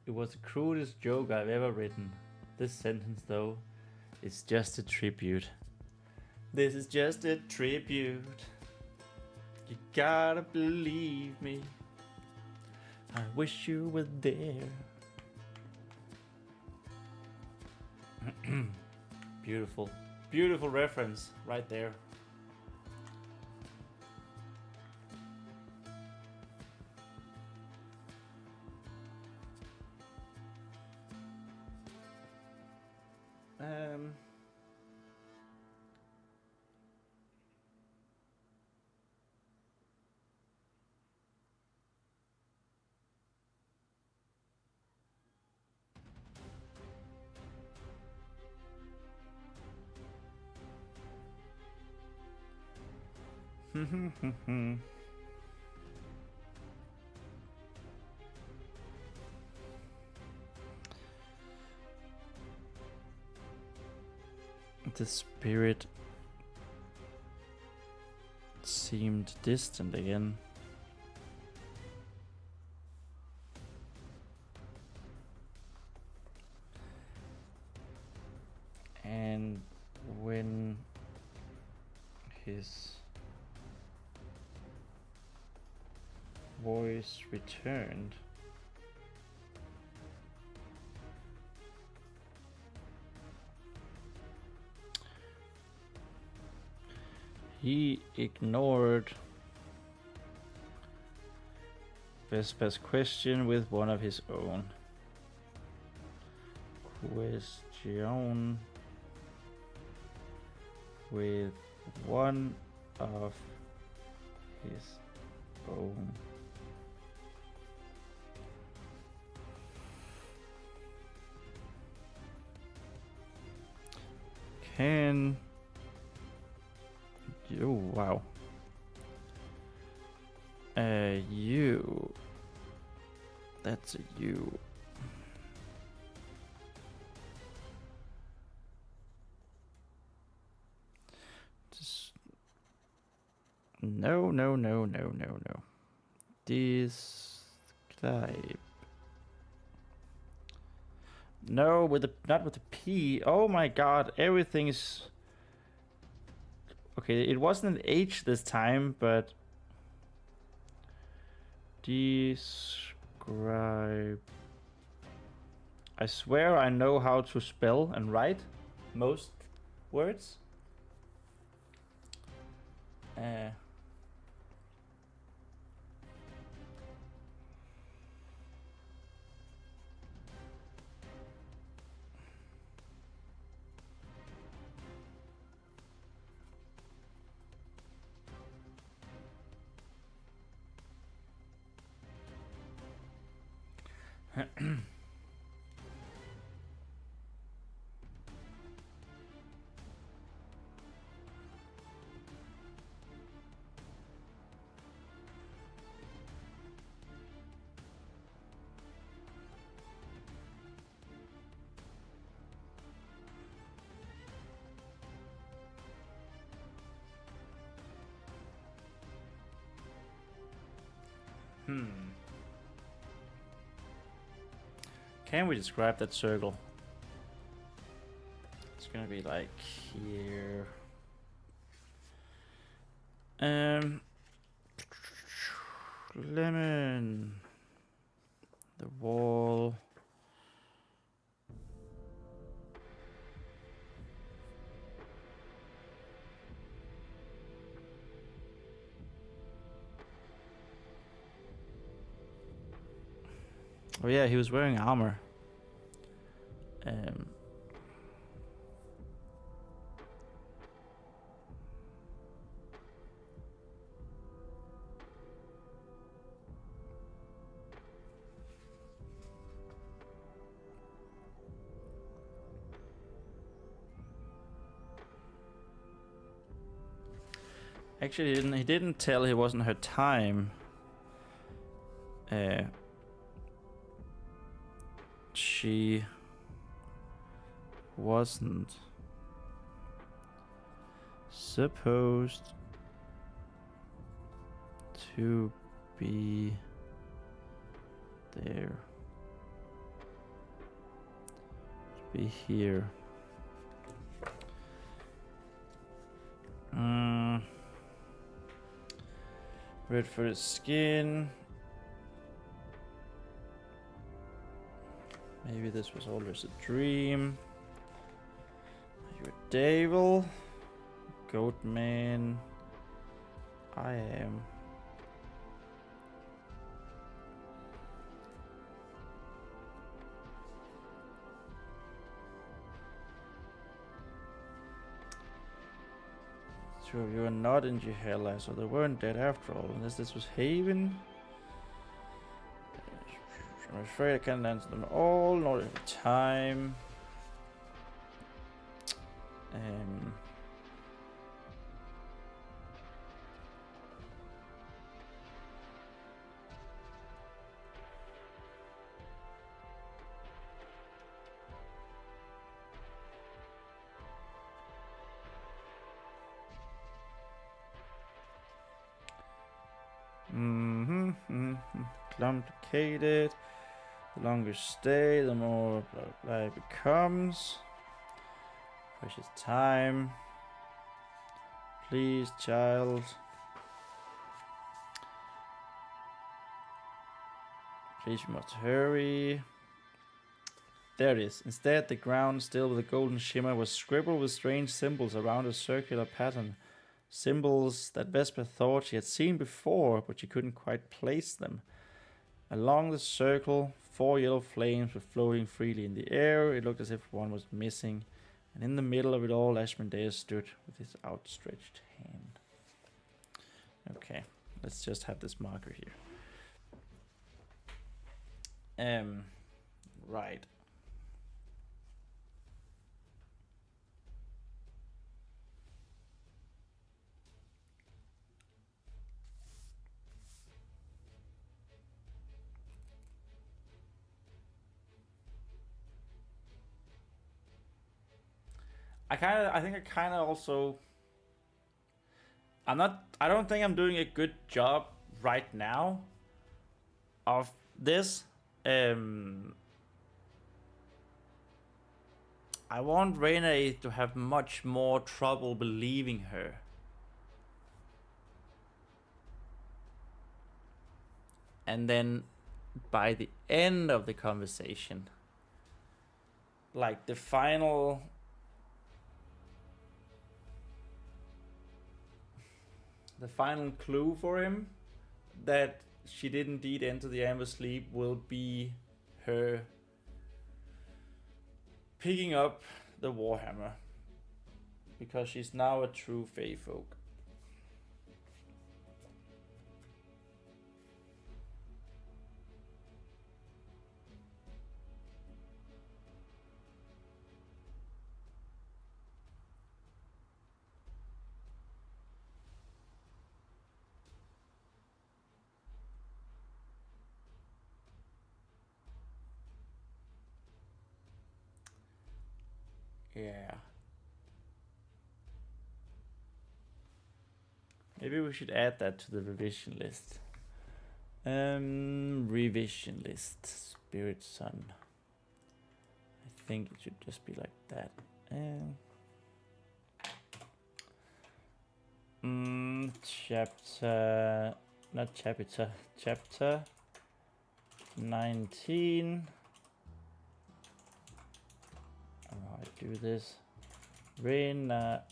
A: It was the crudest joke I've ever written. This sentence, though, is just a tribute. This is just a tribute. You gotta believe me. I wish you were there. Beautiful. Beautiful reference right there. The spirit seemed distant again. And when his voice returned, he ignored Vespa's question with one of his own. Question with one of his own. pen. You, wow. You. That's a you. Just no. Describe. No, with the not with the P. Oh my god, everything is okay. It wasn't an H this time, but describe. I swear I know how to spell and write most words. Can we describe that circle? It's gonna be like here. Lemon. The wall. Oh yeah, he was wearing armor. Actually, he didn't tell it wasn't her time. She wasn't supposed to be there. To be here. Red for his skin. Maybe this was always a dream. You're a devil. Goat man. I am. Two of you are not in Jehela, so they weren't dead after all, unless this was Haven. I'm afraid I can't answer them all, not every time. Complicated. The longer stay, the more blah blah it becomes. Precious time. Please, child. Please, we must hurry. There it is. Instead, the ground, still with a golden shimmer, was scribbled with strange symbols around a circular pattern. Symbols that Vespa thought she had seen before, but she couldn't quite place them. Along the circle, 4 yellow flames were floating freely in the air. It looked as if one was missing. And in the middle of it all, Dair stood with his outstretched hand. Okay, let's just have this marker here. Right. I think I kind of also. I don't think I'm doing a good job right now of this. I want Rene to have much more trouble believing her. And then by the end of the conversation, like the final clue for him that she did indeed enter the amber sleep will be her picking up the warhammer, because she's now a true Fey folk. Yeah. Maybe we should add that to the revision list. Revision list. Spirit Sun. I think it should just be like that. Chapter... Not chapter. Chapter 19. How I do this? Rena,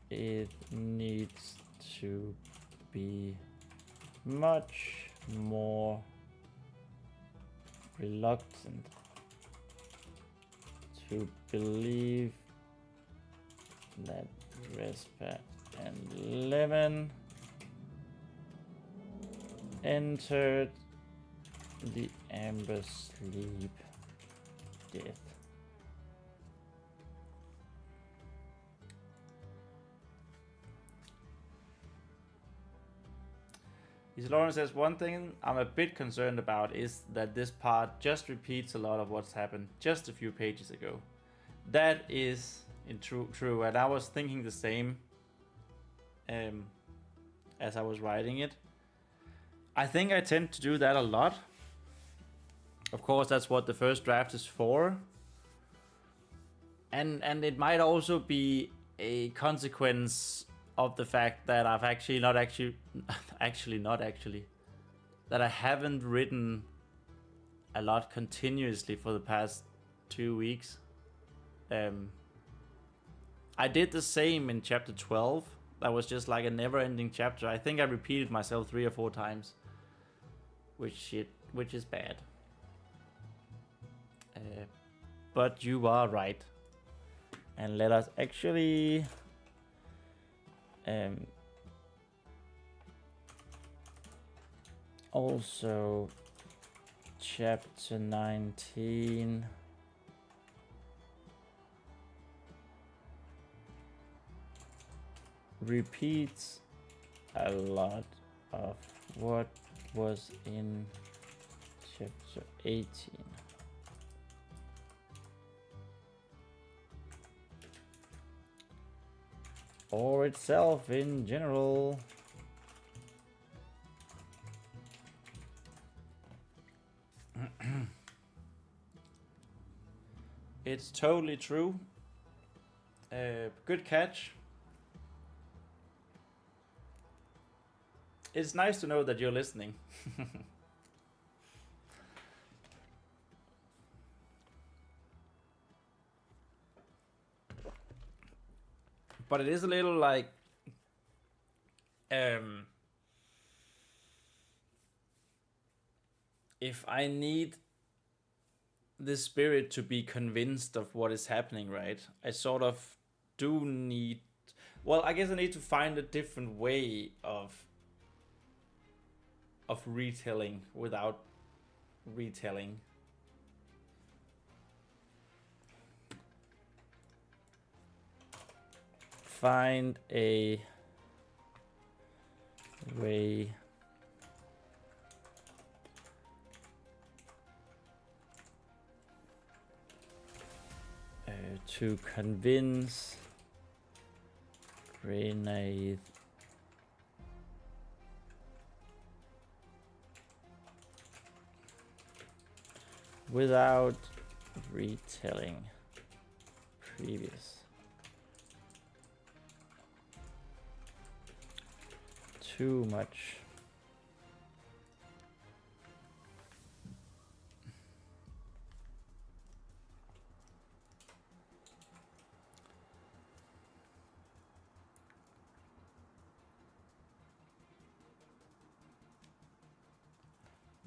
A: it needs to be much more reluctant to believe that Vespa and Lemon entered the amber sleep death. Lauren says, one thing I'm a bit concerned about is that this part just repeats a lot of what's happened just a few pages ago. That is true, and I was thinking the same as I was writing it. I think I tend to do that a lot. Of course, that's what the first draft is for. And it might also be a consequence of the fact that I've that I haven't written a lot continuously for the past 2 weeks. I did the same in chapter 12. That was just like a never-ending chapter. I think I repeated myself 3 or 4 times, which is bad. But you are right. And let us actually also chapter 19 repeats a lot of what was in chapter 18. Or itself in general. It's totally true. Good catch. It's nice to know that you're listening. But it is a little like if I need the spirit to be convinced of what is happening, right? I sort of do need, well, I guess I need to find a different way of retelling without retelling. Find a way to convince Grenade without retelling previous. Too much.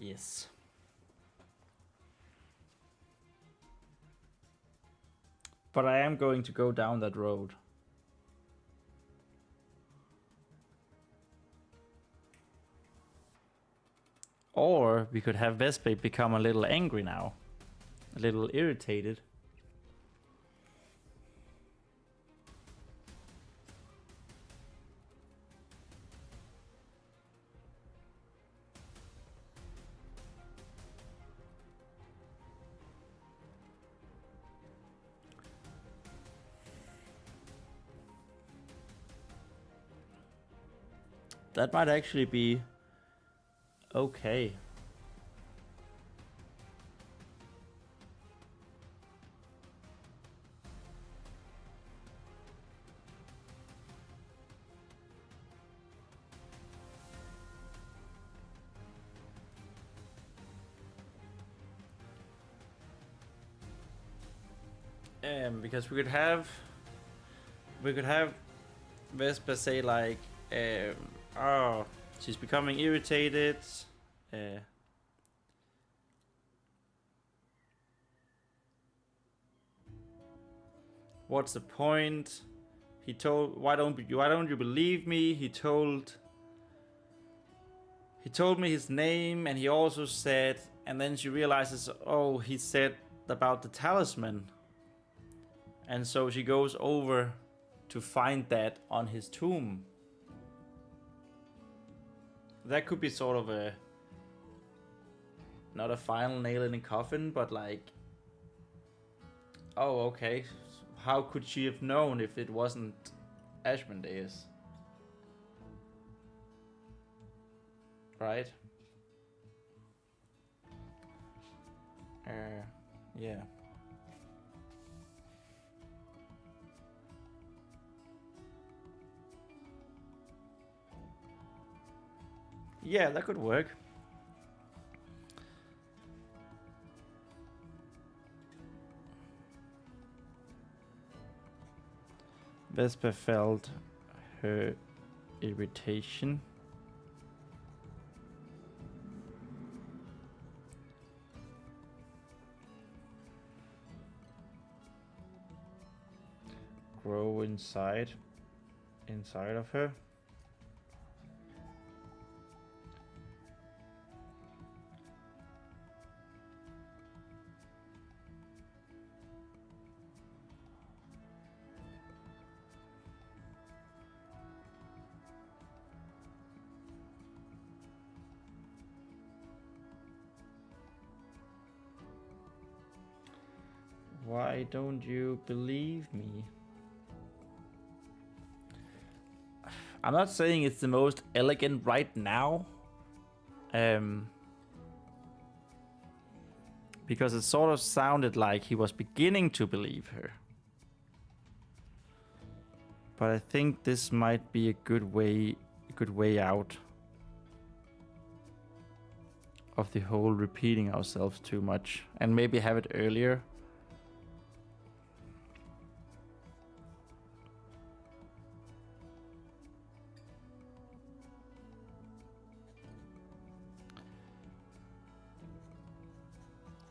A: Yes. But I am going to go down that road. Or we could have Vespa become a little angry now. A little irritated. That might actually be okay. Because we could have Vespa say like, oh, she's becoming irritated. What's the point? He told, why don't you believe me? He told me his name, and he also said, and then she realizes, oh, he said about the talisman. And so she goes over to find that on his tomb. That could be sort of a, not a final nail in the coffin, but like, oh, okay. How could she have known if it wasn't Ashmodeus? Right? Yeah. Yeah, that could work. Vespa felt her irritation. Grow inside of her. Why don't you believe me? I'm not saying it's the most elegant right now. Because it sort of sounded like he was beginning to believe her. But I think this might be a good way out of the whole repeating ourselves too much, and maybe have it earlier.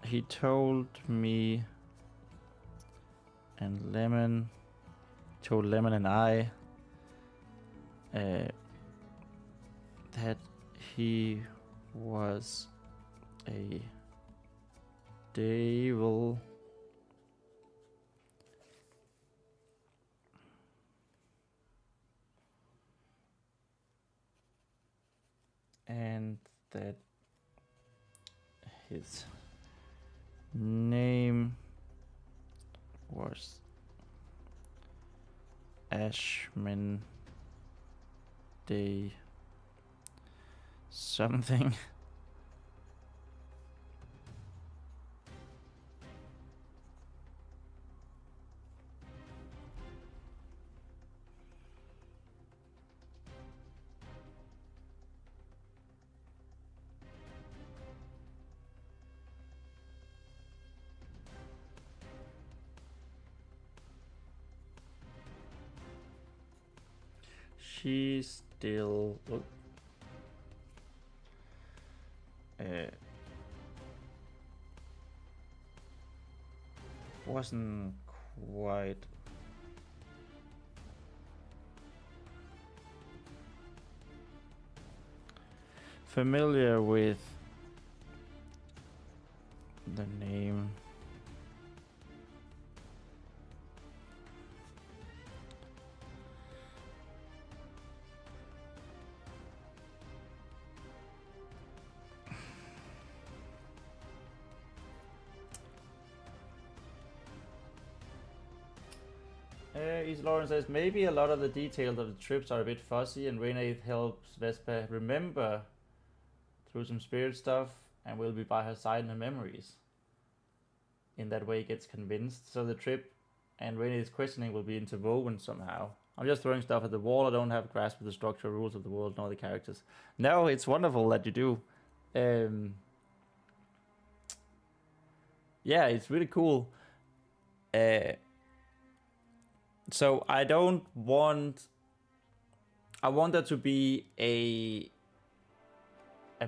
A: He told me and Lemon, told Lemon and I that he was a devil. And that his name was Ashman Day something. She still wasn't quite familiar with the name. East Lauren says, maybe a lot of the details of the trips are a bit fuzzy, and Renee helps Vespa remember through some spirit stuff and will be by her side in her memories. In that way, gets convinced. So the trip and Renee's questioning will be interwoven somehow. I'm just throwing stuff at the wall. I don't have a grasp of the structural rules of the world nor the characters. No, it's wonderful that you do. Yeah, it's really cool. So I want there to be a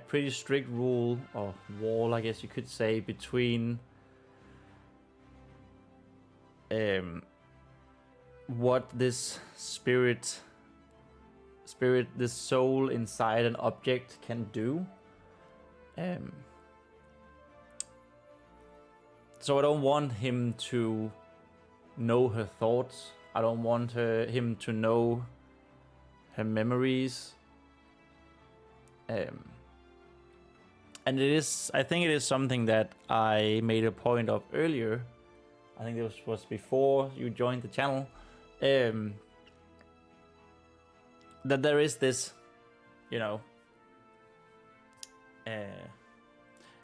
A: pretty strict rule or wall, I guess you could say, between what this spirit, this soul inside an object can do. So I don't want him to know her thoughts. I don't want him to know her memories. And I think it is something that I made a point of earlier. I think this was before you joined the channel. That there is this,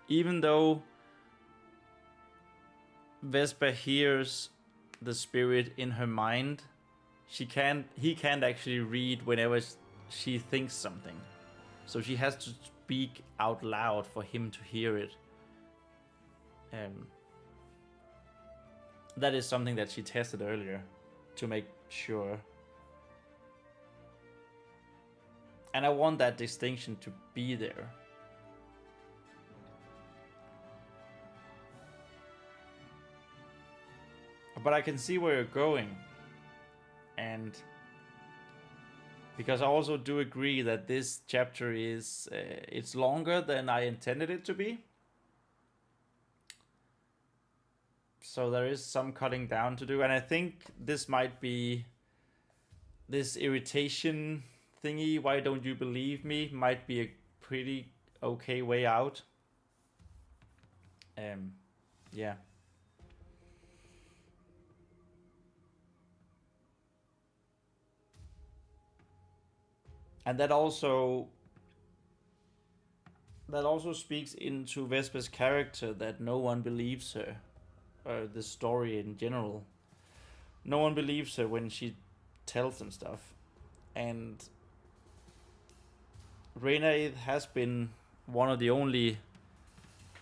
A: even though Vespa hears the spirit in her mind, he can't actually read whenever she thinks something. So she has to speak out loud for him to hear it. That is something that she tested earlier to make sure. And I want that distinction to be there. But I can see where you're going. And because I also do agree that this chapter is it's longer than I intended it to be. So there is some cutting down to do, and I think this might be this irritation thingy, why don't you believe me, might be a pretty okay way out. Yeah. And that also speaks into Vespa's character, that no one believes her, or the story in general. No one believes her when she tells them stuff. And Renee has been one of the only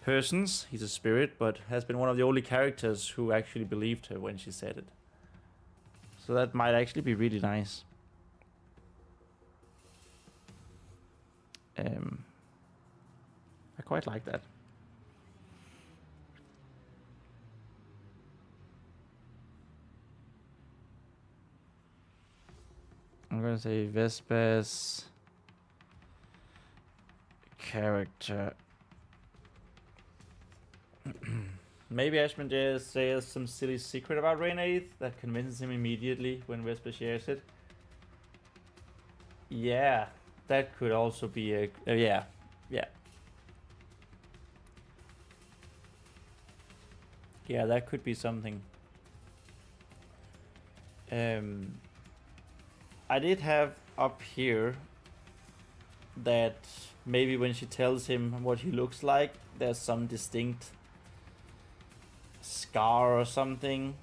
A: persons, he's a spirit, but has been one of the only characters who actually believed her when she said it. So that might actually be really nice. I quite like that. I'm gonna say Vespa's character. Maybe Ashman just says some silly secret about Renee that convinces him immediately when Vespa shares it. Yeah, that could also be a yeah. Yeah, that could be something. I did have up here that maybe when she tells him what he looks like, there's some distinct scar or something.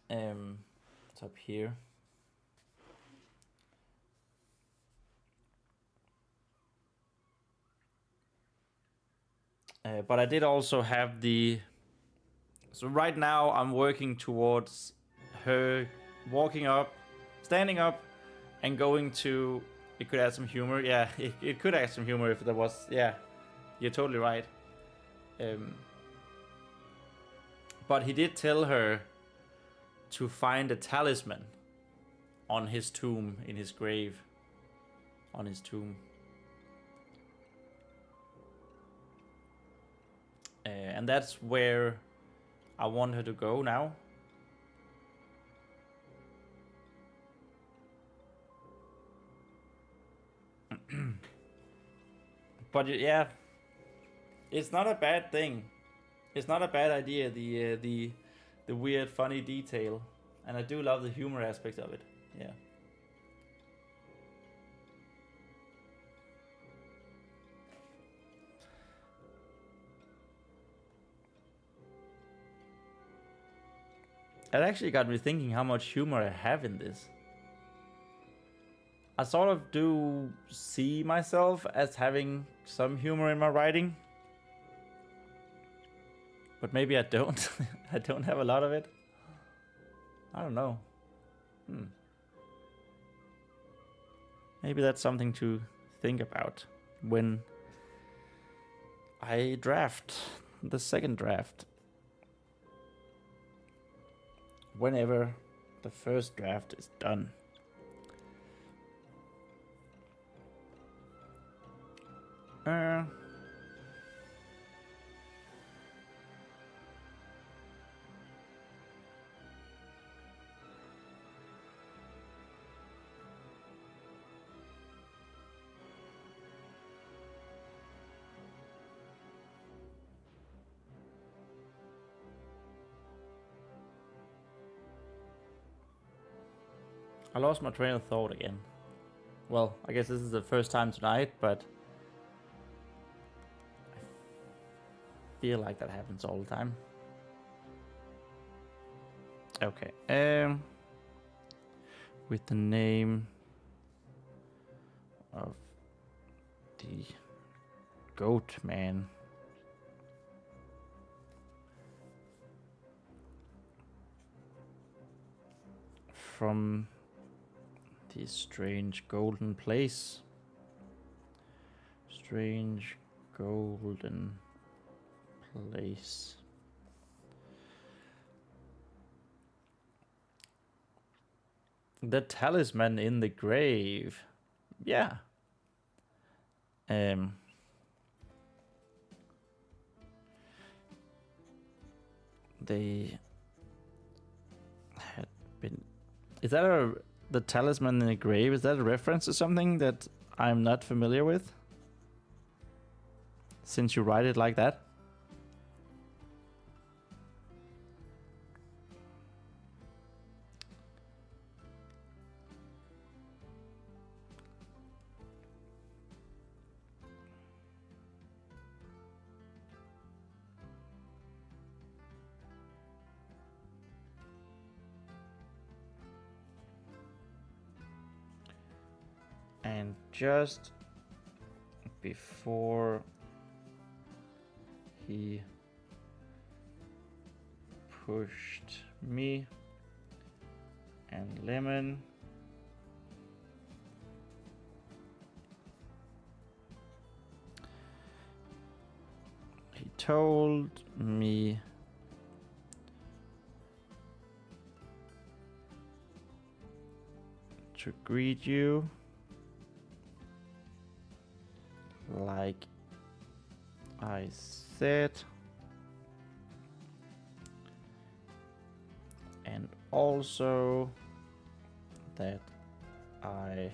A: It's up here. But I did also have the... So right now I'm working towards her walking up, standing up, and going to... It could add some humor. Yeah, it could add some humor if there was... Yeah, you're totally right. But he did tell her to find a talisman on his tomb, in his grave. On his tomb. And that's where I want her to go now. But yeah, it's not a bad thing. It's not a bad idea, the weird, funny detail. And I do love the humor aspect of it. Yeah. It actually got me thinking how much humor I have in this. I sort of do see myself as having some humor in my writing. But maybe I don't. I don't have a lot of it. I don't know. Maybe that's something to think about when I draft the second draft. Whenever the first draft is done. I lost my train of thought again. Well, I guess this is the first time tonight, but I feel like that happens all the time. Okay. With the name of the goat man. From the strange golden place. Strange golden place. The talisman in the grave. Yeah. They had been... Is that the talisman in the grave? Is that a reference to something that I'm not familiar with? Since you write it like that? And just before he pushed me and Lemon, he told me to greet you like I said, and also that I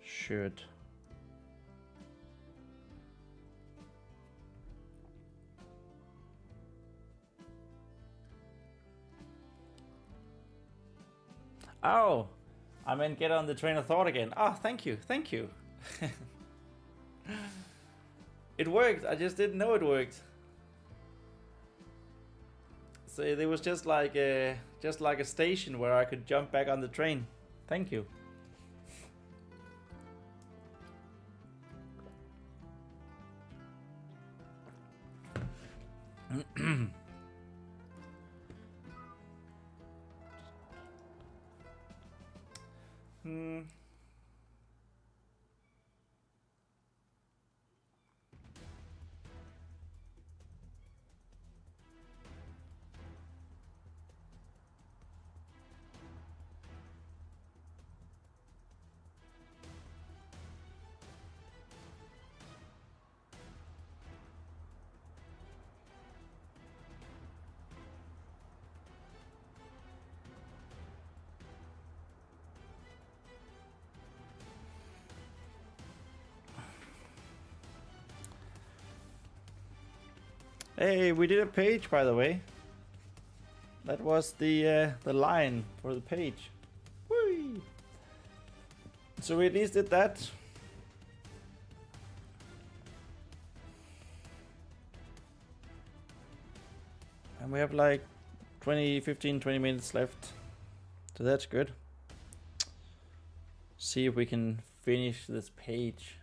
A: should Oh, I meant get on the train of thought again. Ah, thank you, thank you. It worked. I just didn't know it worked. So there was just like a station where I could jump back on the train. Thank you. Hey, we did a page, by the way. That was the line for the page. Whee! So we at least did that. And we have like 15, 20 minutes left. So that's good. See if we can finish this page.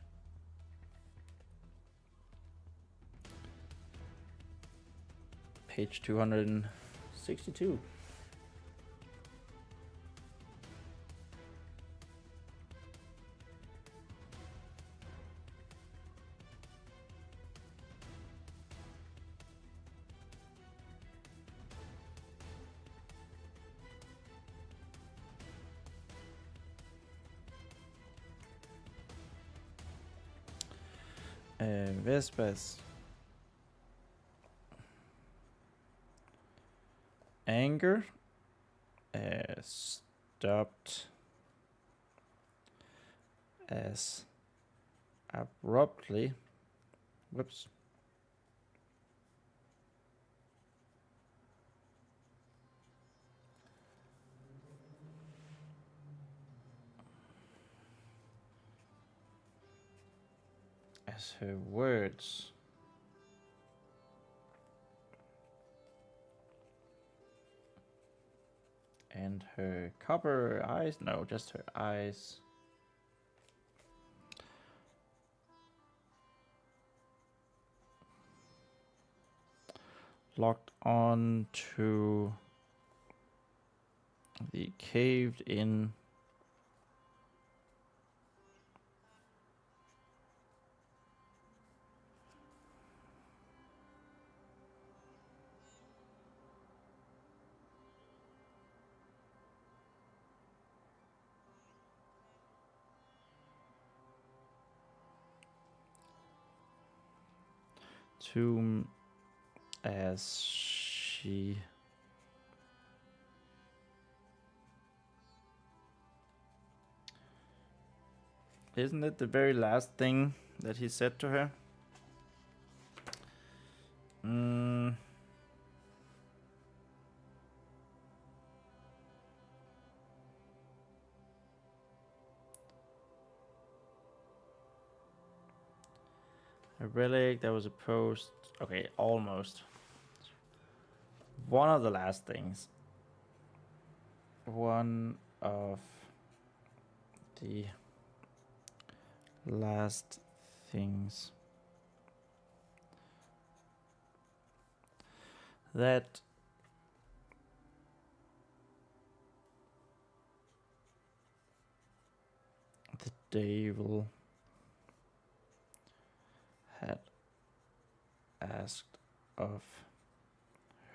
A: Page 262. Vespa's anger stopped as abruptly. Whoops. As her words and her copper eyes, no, just her eyes, locked on to the caved in tomb as she isn't it the very last thing that he said to her? A relic that was a post. Okay, almost. One of the last things. One of the last things that the devil had asked of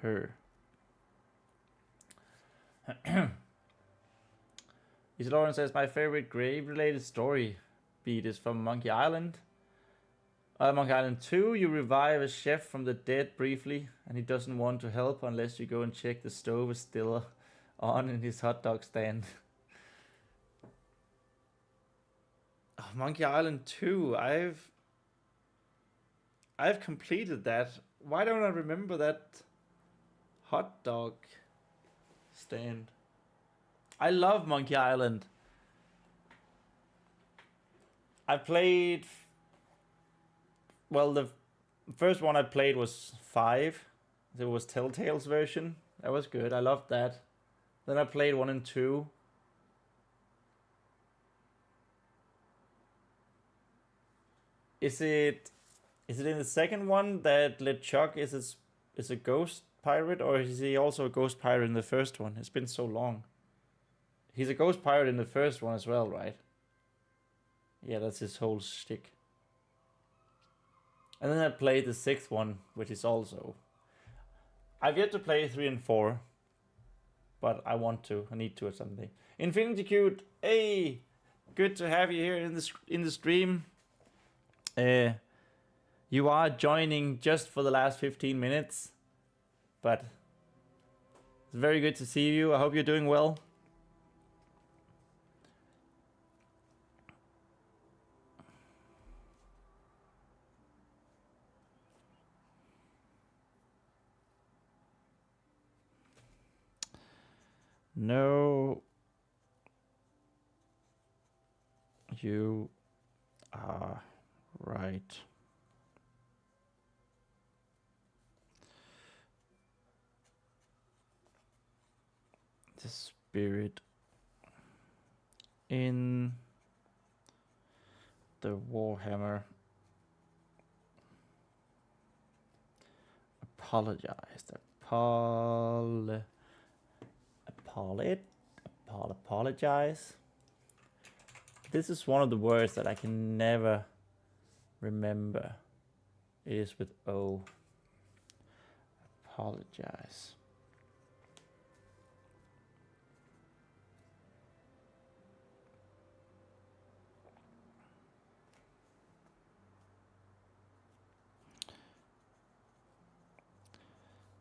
A: her. Isidore says, my favorite grave-related story beat is from Monkey Island. Monkey Island 2, you revive a chef from the dead briefly, and he doesn't want to help unless you go and check the stove is still on in his hot dog stand. Oh, Monkey Island 2, I've completed that. Why don't I remember that hot dog stand? I love Monkey Island. I played... Well, the first one I played was 5. It was Telltale's version. That was good. I loved that. Then I played 1 and 2. Is it in the second one that LeChuck is a ghost pirate, or is he also a ghost pirate in the first one? It's been so long. He's a ghost pirate in the first one as well, right? Yeah, that's his whole shtick. And then I played the 6th one, which is also... I've yet to play 3 and 4, but I want to. I need to at some day. Infinity Cute, hey! Good to have you here in the stream. You are joining just for the last 15 minutes, but it's very good to see you. I hope you're doing well. No, you are right. The spirit in the Warhammer apologized. Apologize. This is one of the words that I can never remember. It is with O. Apologize.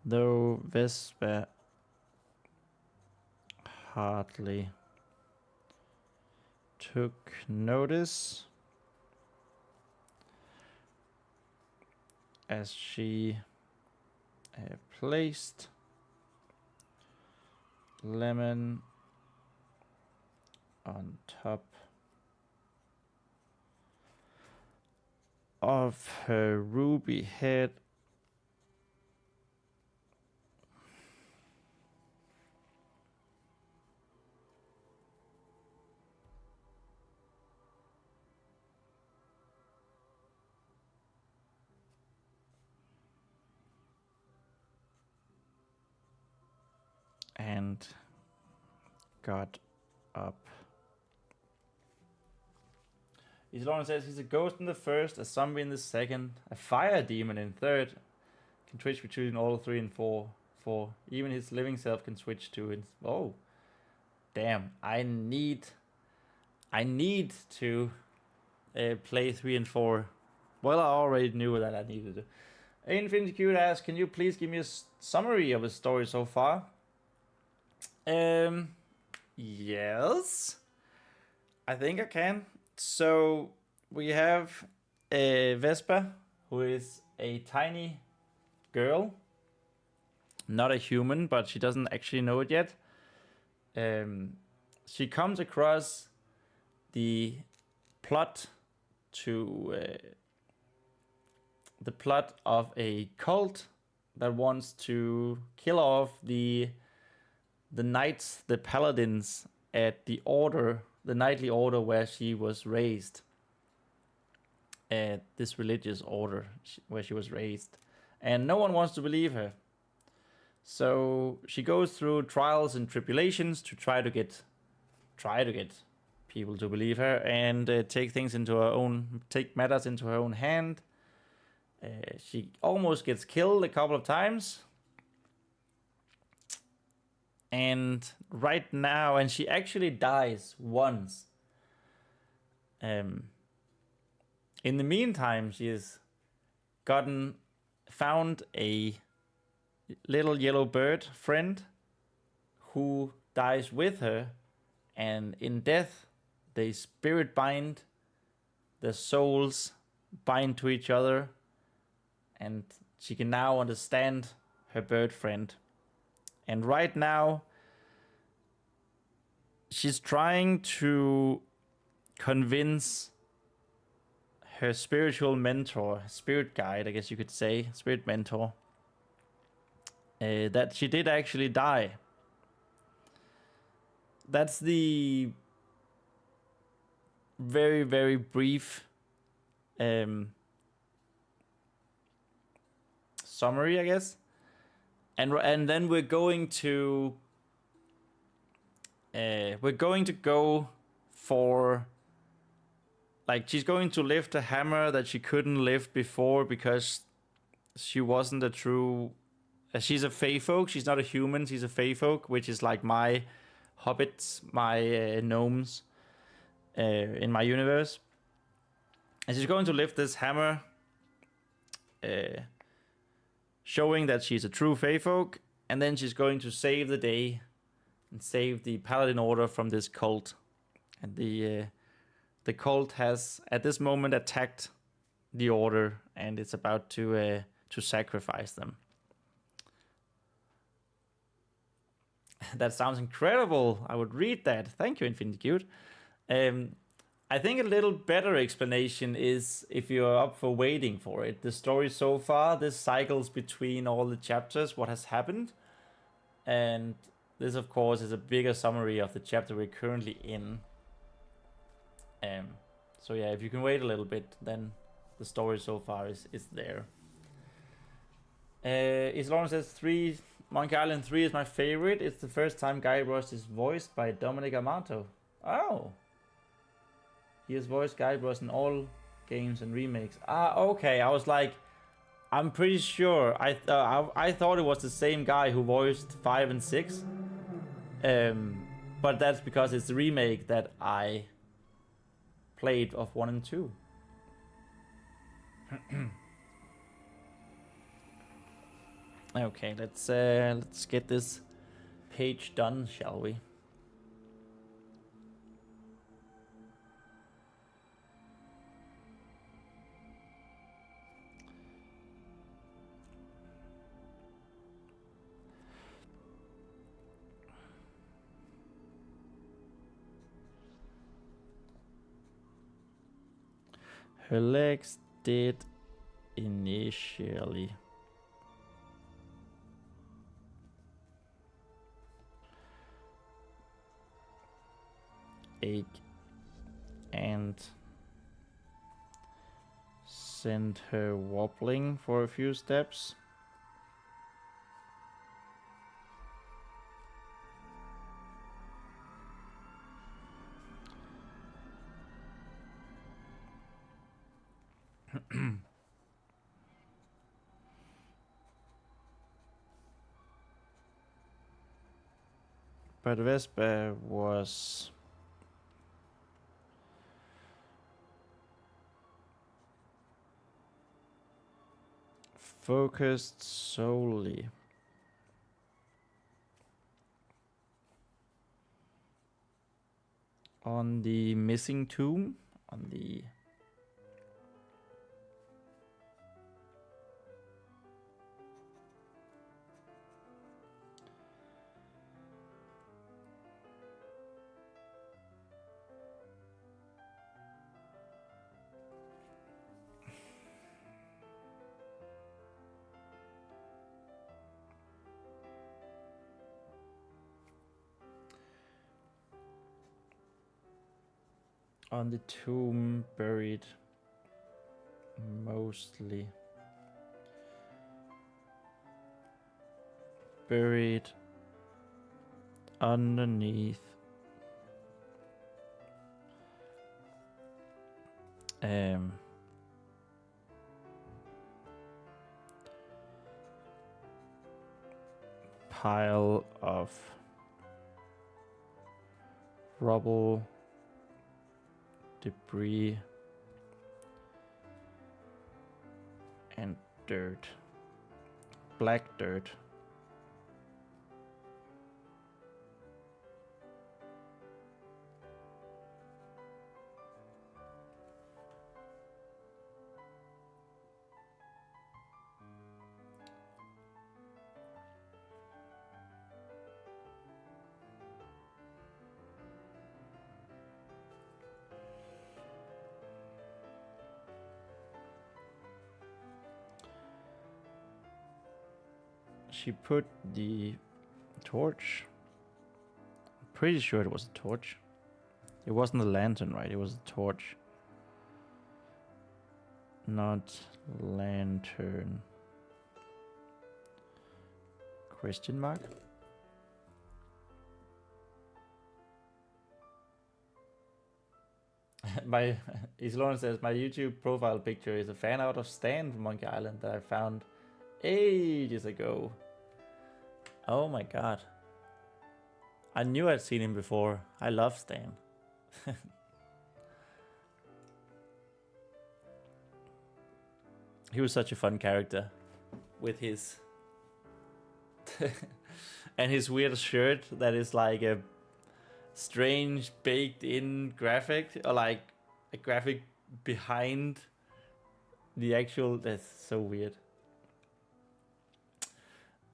A: Though Vespa hardly took notice, as she placed Lemon on top of her ruby head. And got up. Isolana says he's a ghost in the first, a zombie in the second, a fire demon in third. Can switch between all 3 and 4. Even his living self can switch to it. Oh, damn! I need to play 3 and 4. Well, I already knew that I needed to. Infinity Cute asks, can you please give me a summary of the story so far? Yes, I think I can. So we have a Vespa, who is a tiny girl, not a human, but she doesn't actually know it yet. She comes across the plot of a cult that wants to kill off the knights, the Paladins, at the knightly order where she was raised. At this religious order where she was raised. And no one wants to believe her. So she goes through trials and tribulations to try to get people to believe her, and take matters into her own hand. She almost gets killed a couple of times. And right now, and she actually dies once. In the meantime, she has found a little yellow bird friend who dies with her, and in death, they spirit bind, their souls bind to each other, and she can now understand her bird friend. And right now, she's trying to convince her spiritual mentor, spirit guide, I guess you could say, spirit mentor, that she did actually die. That's the very, very brief summary, I guess. And then we're going to go for, like, she's going to lift a hammer that she couldn't lift before because she wasn't a true. She's a fey folk. She's not a human. She's a fey folk, which is like my hobbits, my gnomes in my universe. And she's going to lift this hammer, showing that she's a true fey folk, and then she's going to save the day and save the Paladin order from this cult. And the cult has at this moment attacked the order, and it's about to sacrifice them. That sounds incredible. I would read that. Thank you, Infinity Cute. I think a little better explanation is if you're up for waiting for it. The story so far, this cycles between all the chapters, what has happened. And this, of course, is a bigger summary of the chapter we're currently in. So yeah, if you can wait a little bit, then the story so far is there. Islauren says Monkey Island 3 is my favorite. It's the first time Guybrush is voiced by Dominic Armato. Oh. He has voiced Guybrush in all games and remakes. Okay. I was like, I'm pretty sure. I thought it was the same guy who voiced 5 and 6. But that's because it's the remake that I played of 1 and 2. Okay, let's get this page done, shall we? Her legs did initially ache and send her wobbling for a few steps. But Vespa was focused solely on the missing tomb, on the tomb buried mostly buried underneath pile of rubble, debris, and dirt. Black dirt. she put the torch. I'm pretty sure it was a torch. It wasn't a lantern, right? It was a torch. Not lantern. Question mark? My Isolon says my YouTube profile picture is a fan out of Stan from Monkey Island that I found ages ago. Oh my god. I knew I'd seen him before. I love Stan. He was such a fun character with his and his weird shirt that is like a strange baked in graphic, or like a graphic behind the actual. That's so weird.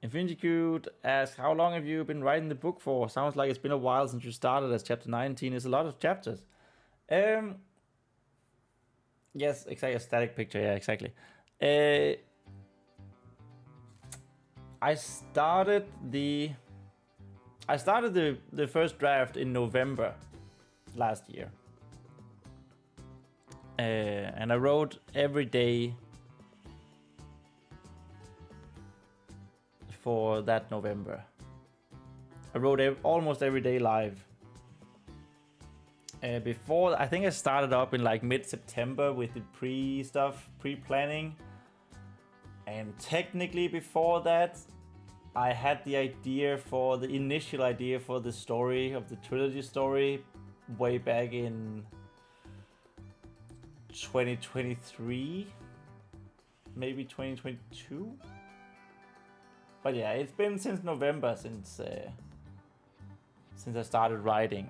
A: Infinity asks, how long have you been writing the book for? Sounds like it's been a while since you started, as chapter 19 is a lot of chapters. Yes, exactly, a static picture, yeah, exactly. I started the first draft in November last year. And I wrote every day for that November. I wrote almost every day live. Before, I think I started up in like mid-September with the pre-planning. And technically before that, I had the initial idea for the story of the trilogy story way back in 2023, maybe 2022. But yeah, it's been since November since I started writing.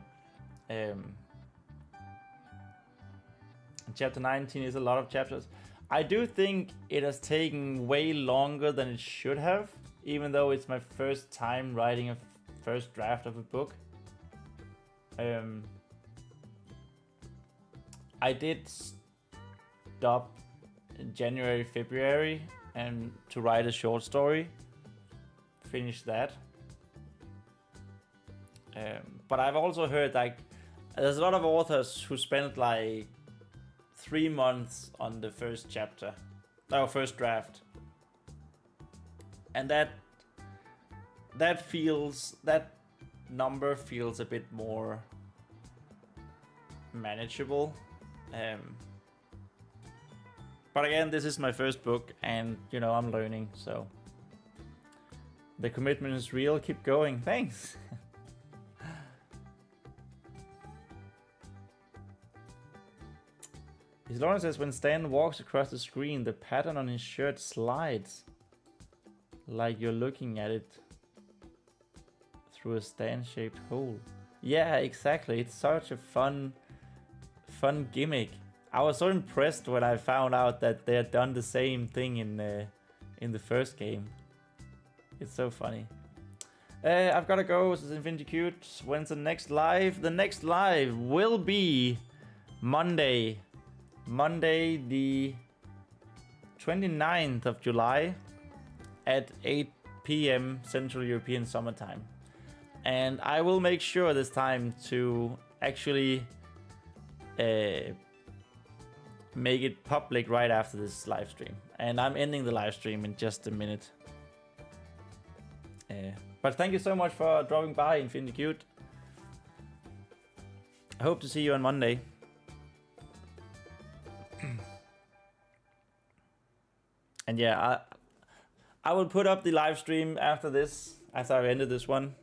A: Chapter 19 is a lot of chapters. I do think it has taken way longer than it should have, even though it's my first time writing a first draft of a book. I did stop in January, February, and to write a short story. Finish that. But I've also heard like there's a lot of authors who spent like 3 months on the first chapter, or first draft, and that number feels a bit more manageable. But again, this is my first book, and you know I'm learning, so the commitment is real. Keep going. Thanks. His Lawrence says when Stan walks across the screen, the pattern on his shirt slides like you're looking at it through a Stan-shaped hole. Yeah, exactly. It's such a fun gimmick. I was so impressed when I found out that they had done the same thing in the first game. It's so funny. I've gotta go. This is Infinity Cute. When's the next live? The next live will be Monday the 29th of July at 8 p.m. Central European Summertime. And I will make sure this time to actually make it public right after this live stream. And I'm ending the live stream in just a minute. But thank you so much for dropping by, Infinity Cute. I hope to see you on Monday. And yeah, I will put up the live stream after this, after I've ended this one.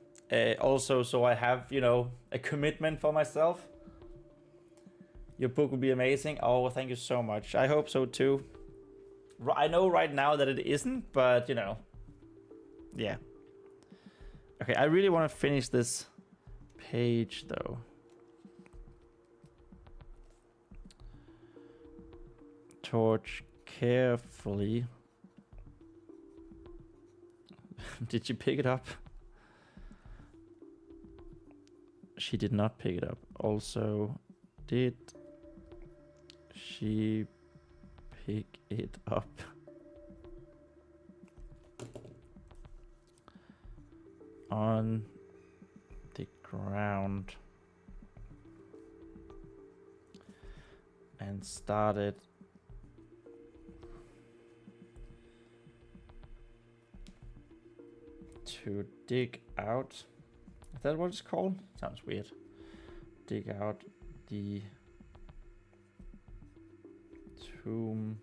A: Also, so I have, you know, a commitment for myself. Your book will be amazing. Oh, thank you so much. I hope so too. I know right now that it isn't, but you know, yeah. Okay, I really want to finish this page though. Torch carefully. Did you pick it up? She did not pick it up. Also, did she pick it up? on the ground and started to dig out. Is that what it's called? Sounds weird. Dig out the tomb.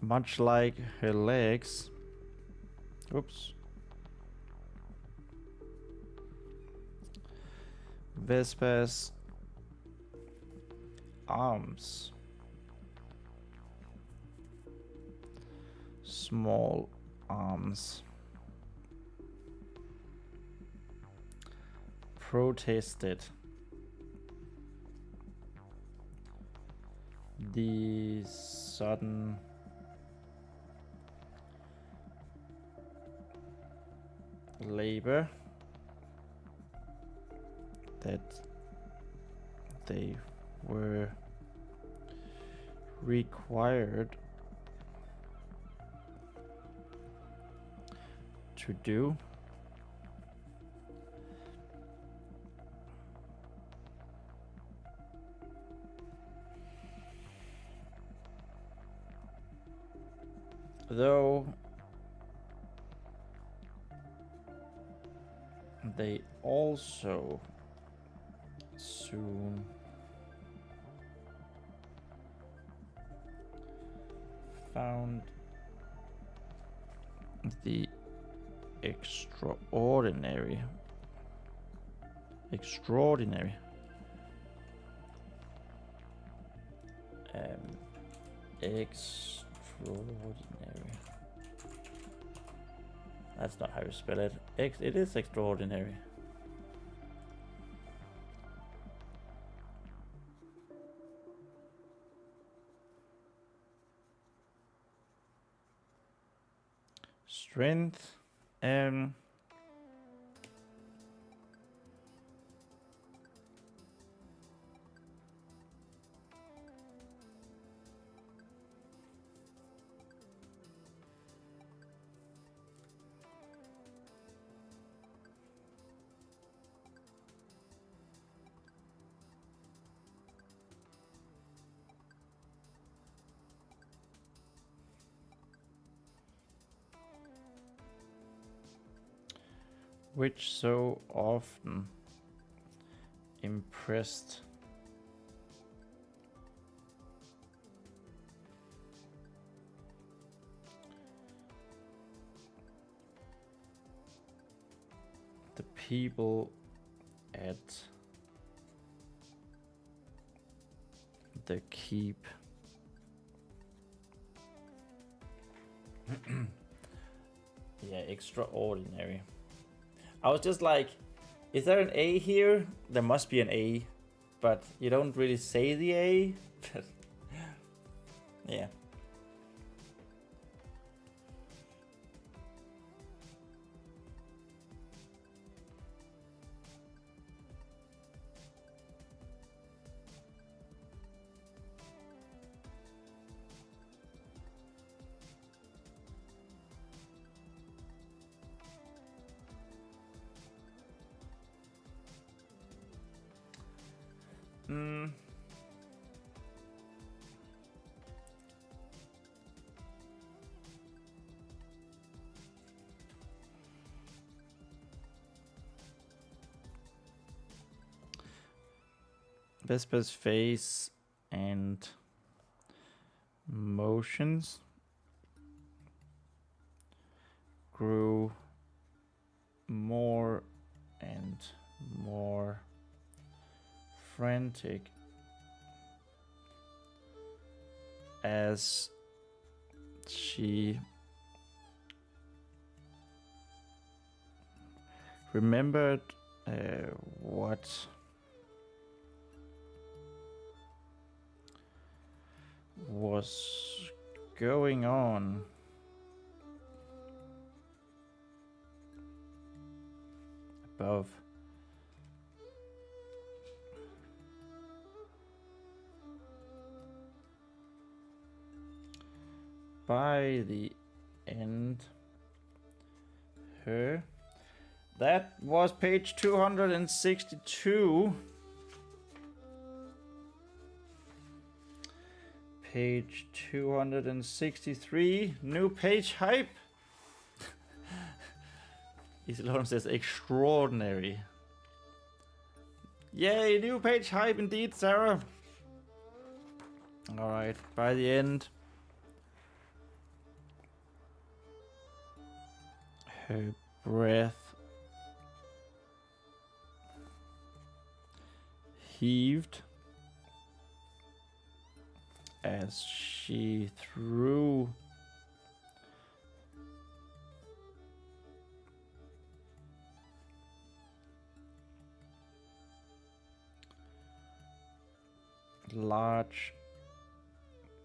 A: Much like her legs. Oops. Vespa's arms. Small arms. Protested the sudden labor that they were required to do. Though they also soon found the extraordinary extraordinary that's not how you spell it. It is extraordinary. Strength. Which so often impressed the people at the keep. Yeah, extraordinary. I was just like, is there an A here? There must be an A, but you don't really say the A. Yeah. Vespa's face and motions grew more and more frantic as she remembered what was going on above. by the end. Her. That was page 262. Page 263. New page hype. Isilon says extraordinary. Yay, new page hype indeed, Sarah. Alright, by the end. Her breath heaved as she threw large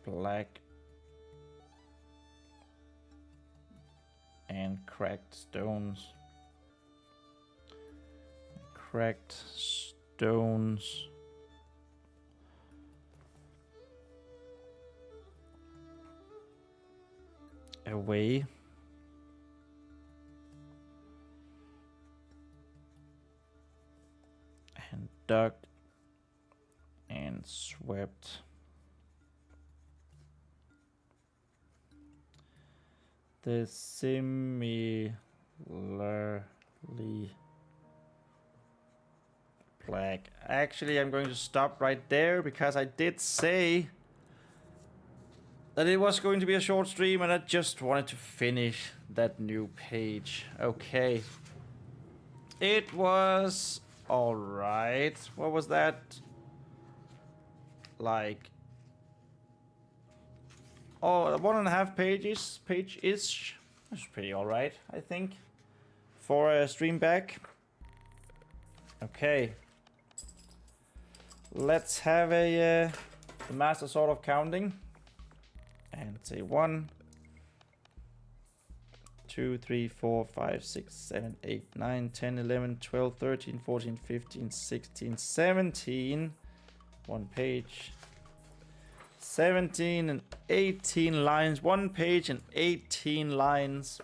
A: black and cracked stones. Cracked stones away. And dug and swept the similarly black. Actually, I'm going to stop right there because I did say that it was going to be a short stream and I just wanted to finish that new page. Okay. It was alright. What was that? Like, oh, 1.5 pages, page-ish. That's pretty alright, I think, for a stream back. Okay. Let's have a the master sort of counting. And say 1, 2, 3, 4, 5, 6, 7, 8, 9, 10, 11, 12, 13, 14, 15, 16, 17. One page. 17 and 18 lines. One page and 18 lines.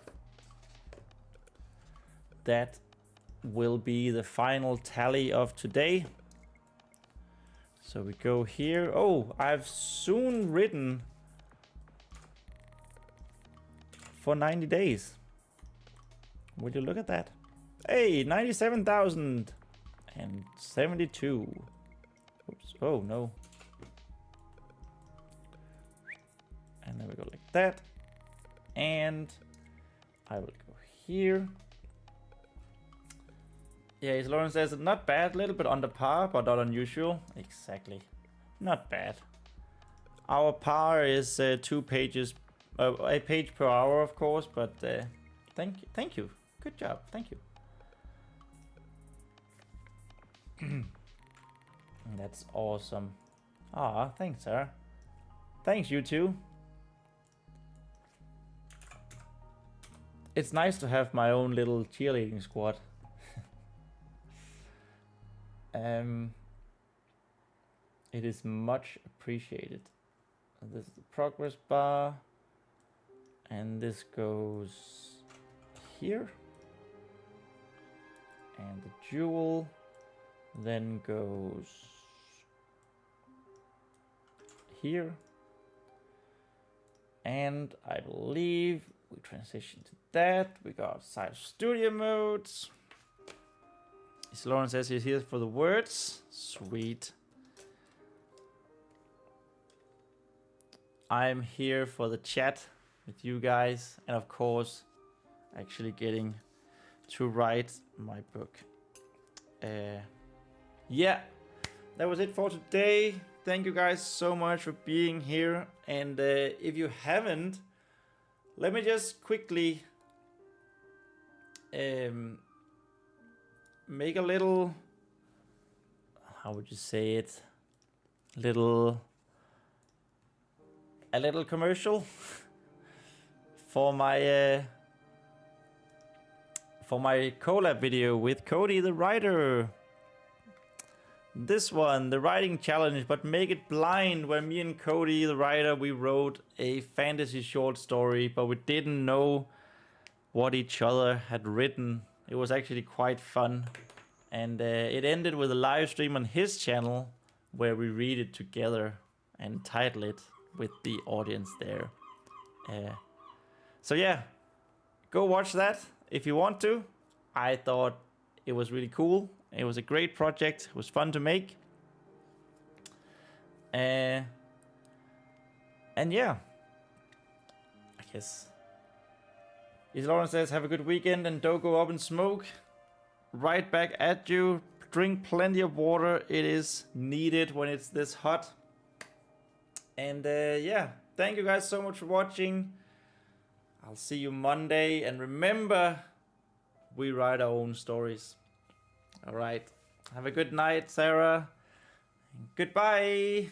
A: That will be the final tally of today. So we go here. Oh, I've soon written for 90 days. Would you look at that? Hey, 97,072. Oops. Oh, no. And then we go like that. And I will go here. Yeah, Lauren says not bad, a little bit under par, but not unusual. Exactly. Not bad. Our par is 2 pages, a page per hour, of course, but thank you. Good job, thank you. That's awesome. Ah, thanks, sir. Thanks, you too. It's nice to have my own little cheerleading squad. It is much appreciated. This is the progress bar, and this goes here, and the jewel then goes here, and I believe we transition to that. We got side studio modes. Lauren says he's here for the words. Sweet. I'm here for the chat with you guys, and of course actually getting to write my book. Yeah, that was it for today. Thank you guys so much for being here, and if you haven't, let me just quickly make a little, how would you say it, a little commercial for my collab video with Cody the writer. this one, the writing challenge, but make it blind, where me and Cody, the writer, we wrote a fantasy short story, but we didn't know what each other had written. It was actually quite fun. And it ended with a live stream on his channel where we read it together and title it with the audience there. So yeah, go watch that if you want to. I thought it was really cool. It was a great project. It was fun to make. And yeah, I guess. Lauren says, have a good weekend and don't go up and smoke. Right back at you. Drink plenty of water. It is needed when it's this hot. And yeah, thank you guys so much for watching. I'll see you Monday. And remember, we write our own stories. All right. Have a good night, Sarah. Goodbye.